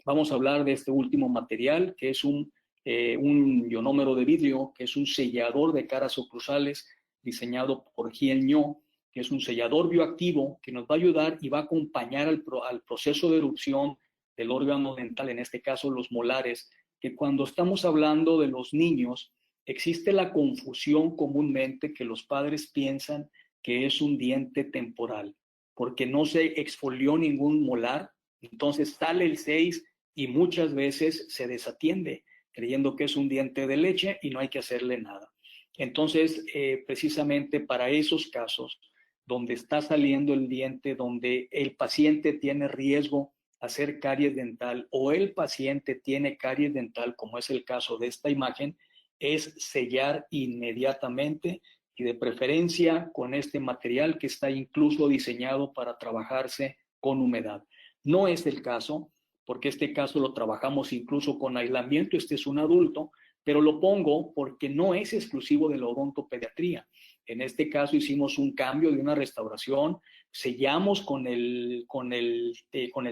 Vamos a hablar de este último material, que es un ionómero de vidrio, que es un sellador de caras oclusales diseñado por Hien Nho, que es un sellador bioactivo que nos va a ayudar y va a acompañar al proceso de erupción del órgano dental, en este caso los molares, que cuando estamos hablando de los niños, existe la confusión comúnmente que los padres piensan que es un diente temporal, porque no se exfolió ningún molar, entonces sale el 6 y muchas veces se desatiende, creyendo que es un diente de leche y no hay que hacerle nada. Entonces, precisamente para esos casos, donde está saliendo el diente, donde el paciente tiene riesgo a hacer caries dental o el paciente tiene caries dental, como es el caso de esta imagen, es sellar inmediatamente y de preferencia con este material que está incluso diseñado para trabajarse con humedad. No es el caso, porque este caso lo trabajamos incluso con aislamiento, este es un adulto, pero lo pongo porque no es exclusivo de la odontopediatría. En este caso hicimos un cambio de una restauración, sellamos con el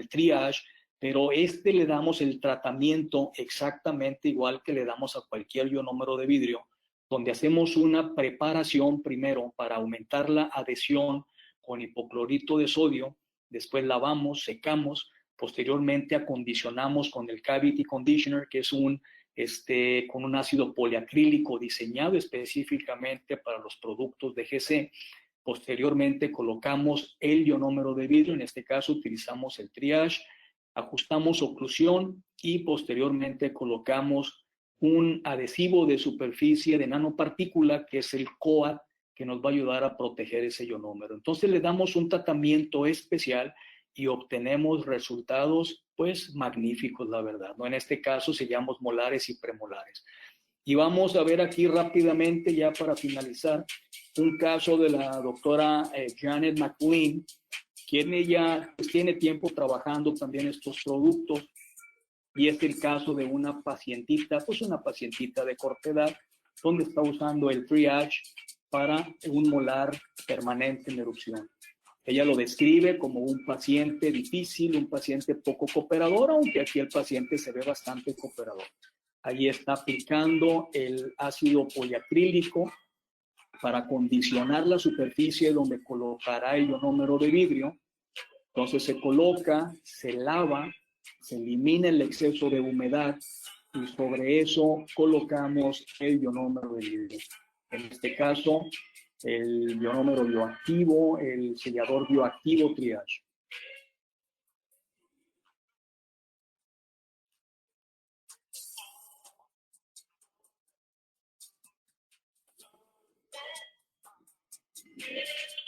triage, pero le damos el tratamiento exactamente igual que le damos a cualquier ionómero de vidrio, donde hacemos una preparación primero para aumentar la adhesión con hipoclorito de sodio, después lavamos, secamos, posteriormente acondicionamos con el Cavity Conditioner, que es con un ácido poliacrílico diseñado específicamente para los productos de GC. Posteriormente colocamos el ionómero de vidrio, en este caso utilizamos el triage, ajustamos oclusión y posteriormente colocamos un adhesivo de superficie de nanopartícula, que es el COAT, que nos va a ayudar a proteger ese ionómero. Entonces le damos un tratamiento especial y obtenemos resultados pues magníficos, la verdad, ¿no? En este caso sellamos molares y premolares. Y vamos a ver aquí rápidamente, ya para finalizar, un caso de la doctora Janet McLean, quien ella pues, tiene tiempo trabajando también estos productos, y es el caso de una pacientita, pues una pacientita de corta edad, donde está usando el triage para un molar permanente en erupción. Ella lo describe como un paciente difícil, un paciente poco cooperador, aunque aquí el paciente se ve bastante cooperador. Allí está aplicando el ácido poliacrílico para condicionar la superficie donde colocará el ionómero de vidrio. Entonces se coloca, se lava, se elimina el exceso de humedad y sobre eso colocamos el ionómero de vidrio. En este caso, el ionómero bioactivo, el sellador bioactivo Triage.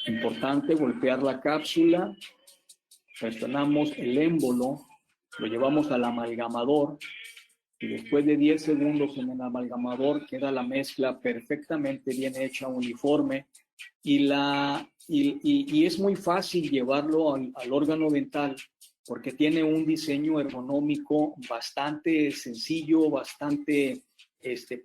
Importante golpear la cápsula, presionamos el émbolo, lo llevamos al amalgamador y después de 10 segundos en el amalgamador queda la mezcla perfectamente bien hecha, uniforme, y es muy fácil llevarlo al órgano dental porque tiene un diseño ergonómico bastante sencillo, bastante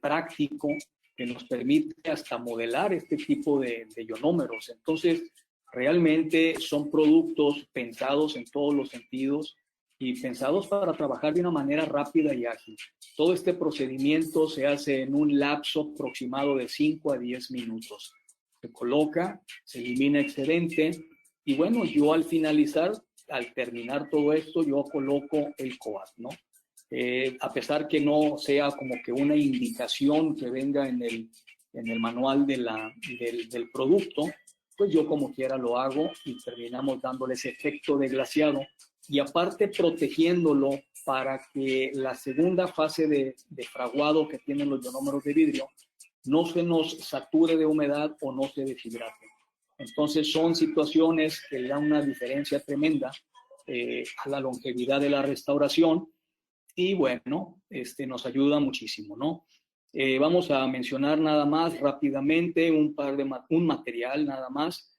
práctico, que nos permite hasta modelar este tipo de ionómeros. Entonces, realmente son productos pensados en todos los sentidos y pensados para trabajar de una manera rápida y ágil. Todo este procedimiento se hace en un lapso aproximado de 5 a 10 minutos. Se coloca, se elimina excedente y bueno, yo al finalizar, al terminar todo esto, yo coloco el COAT, ¿no? A pesar que no sea como que una indicación que venga en el manual del producto, pues yo como quiera lo hago y terminamos dándole ese efecto de glaseado y aparte protegiéndolo para que la segunda fase de fraguado que tienen los ionómeros de vidrio no se nos sature de humedad o no se deshidrate. Entonces son situaciones que le dan una diferencia tremenda a la longevidad de la restauración y bueno, nos ayuda muchísimo, ¿no? Vamos a mencionar nada más rápidamente un material nada más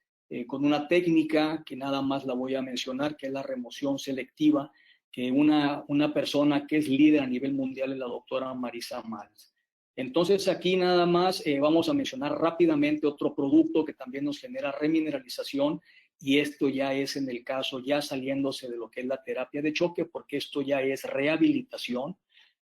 con una técnica que nada más la voy a mencionar, que es la remoción selectiva, que una persona que es líder a nivel mundial es la doctora Marisa Mals. Entonces aquí nada más vamos a mencionar rápidamente otro producto que también nos genera remineralización y esto ya es en el caso ya saliéndose de lo que es la terapia de choque porque esto ya es rehabilitación,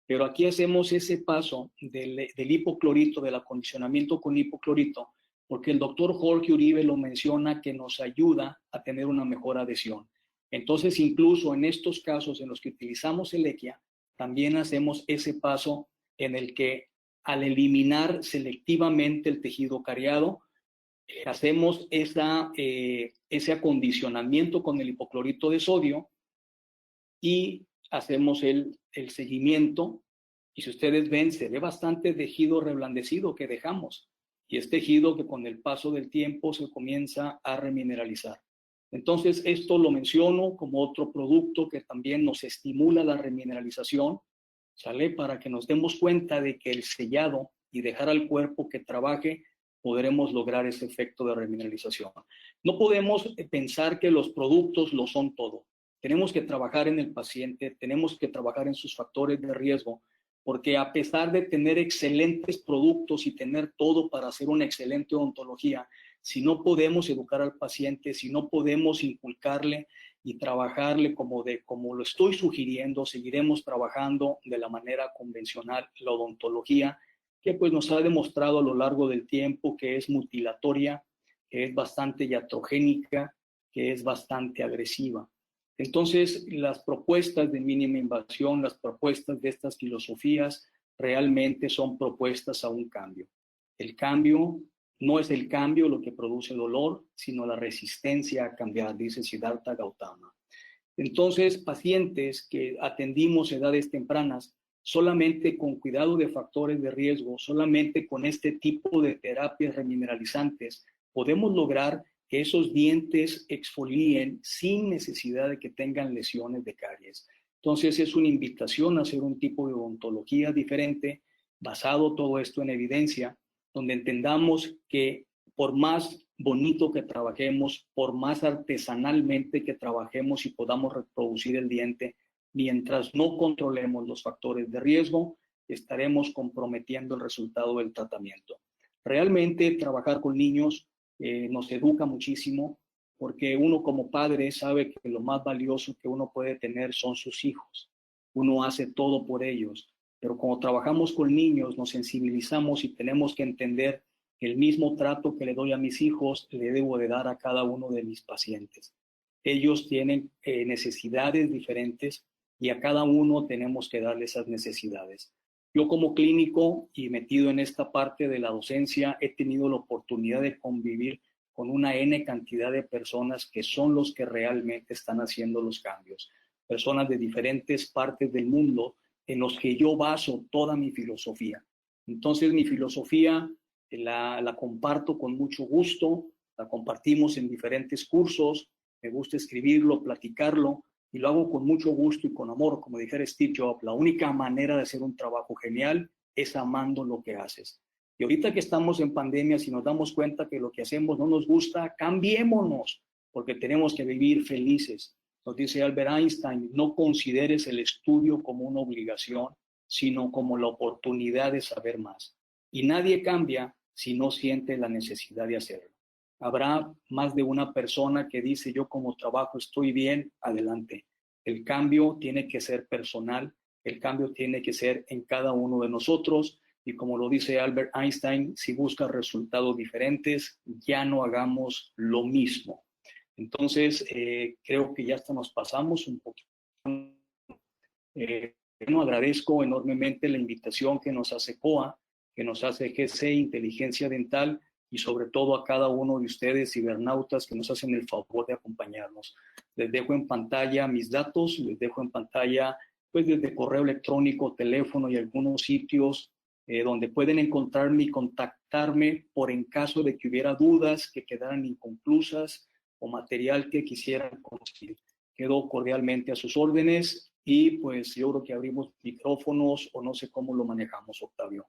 pero aquí hacemos ese paso del hipoclorito, del acondicionamiento con hipoclorito, porque el doctor Jorge Uribe lo menciona que nos ayuda a tener una mejor adhesión. Entonces incluso en estos casos en los que utilizamos Elequia, también hacemos ese paso en el que al eliminar selectivamente el tejido cariado, hacemos ese acondicionamiento con el hipoclorito de sodio y hacemos el seguimiento. Y si ustedes ven, se ve bastante tejido reblandecido que dejamos. Y es tejido que con el paso del tiempo se comienza a remineralizar. Entonces, esto lo menciono como otro producto que también nos estimula la remineralización, ¿sale? Para que nos demos cuenta de que el sellado y dejar al cuerpo que trabaje, podremos lograr ese efecto de remineralización. No podemos pensar que los productos lo son todo. Tenemos que trabajar en el paciente, tenemos que trabajar en sus factores de riesgo, porque a pesar de tener excelentes productos y tener todo para hacer una excelente odontología, si no podemos educar al paciente, si no podemos inculcarle y trabajarle como lo estoy sugiriendo, seguiremos trabajando de la manera convencional la odontología, que pues nos ha demostrado a lo largo del tiempo que es mutilatoria, que es bastante iatrogénica, que es bastante agresiva. Entonces, las propuestas de mínima invasión, las propuestas de estas filosofías, realmente son propuestas a un cambio. El cambio no es el cambio lo que produce dolor, sino la resistencia a cambiar, dice Siddhartha Gautama. Entonces, pacientes que atendimos a edades tempranas, solamente con cuidado de factores de riesgo, solamente con este tipo de terapias remineralizantes, podemos lograr que esos dientes exfolien sin necesidad de que tengan lesiones de caries. Entonces, es una invitación a hacer un tipo de odontología diferente, basado todo esto en evidencia, donde entendamos que por más bonito que trabajemos, por más artesanalmente que trabajemos y podamos reproducir el diente, mientras no controlemos los factores de riesgo, estaremos comprometiendo el resultado del tratamiento. Realmente trabajar con niños nos educa muchísimo porque uno como padre sabe que lo más valioso que uno puede tener son sus hijos. Uno hace todo por ellos, pero cuando trabajamos con niños nos sensibilizamos y tenemos que entender el mismo trato que le doy a mis hijos, le debo de dar a cada uno de mis pacientes. Ellos tienen necesidades diferentes y a cada uno tenemos que darle esas necesidades. Yo como clínico y metido en esta parte de la docencia, he tenido la oportunidad de convivir con una N cantidad de personas que son los que realmente están haciendo los cambios. Personas de diferentes partes del mundo en los que yo baso toda mi filosofía. Entonces mi filosofía la comparto con mucho gusto, la compartimos en diferentes cursos, me gusta escribirlo, platicarlo, y lo hago con mucho gusto y con amor, como dijera Steve Jobs. La única manera de hacer un trabajo genial es amando lo que haces. Y ahorita que estamos en pandemia, si nos damos cuenta que lo que hacemos no nos gusta, cambiémonos, porque tenemos que vivir felices. Nos dice Albert Einstein, no consideres el estudio como una obligación, sino como la oportunidad de saber más. Y nadie cambia si no siente la necesidad de hacerlo. Habrá más de una persona que dice, yo como trabajo estoy bien, adelante. El cambio tiene que ser personal, el cambio tiene que ser en cada uno de nosotros, y como lo dice Albert Einstein, si buscas resultados diferentes, ya no hagamos lo mismo. Entonces, creo que ya hasta nos pasamos un poquito. Bueno, agradezco enormemente la invitación que nos hace COA, que nos hace GC Inteligencia Dental, y sobre todo a cada uno de ustedes, cibernautas, que nos hacen el favor de acompañarnos. Les dejo en pantalla mis datos, les dejo en pantalla, pues desde correo electrónico, teléfono y algunos sitios donde pueden encontrarme y contactarme por en caso de que hubiera dudas que quedaran inconclusas o material que quisieran conocer. Quedo cordialmente a sus órdenes y pues yo creo que abrimos micrófonos o no sé cómo lo manejamos, Octavio.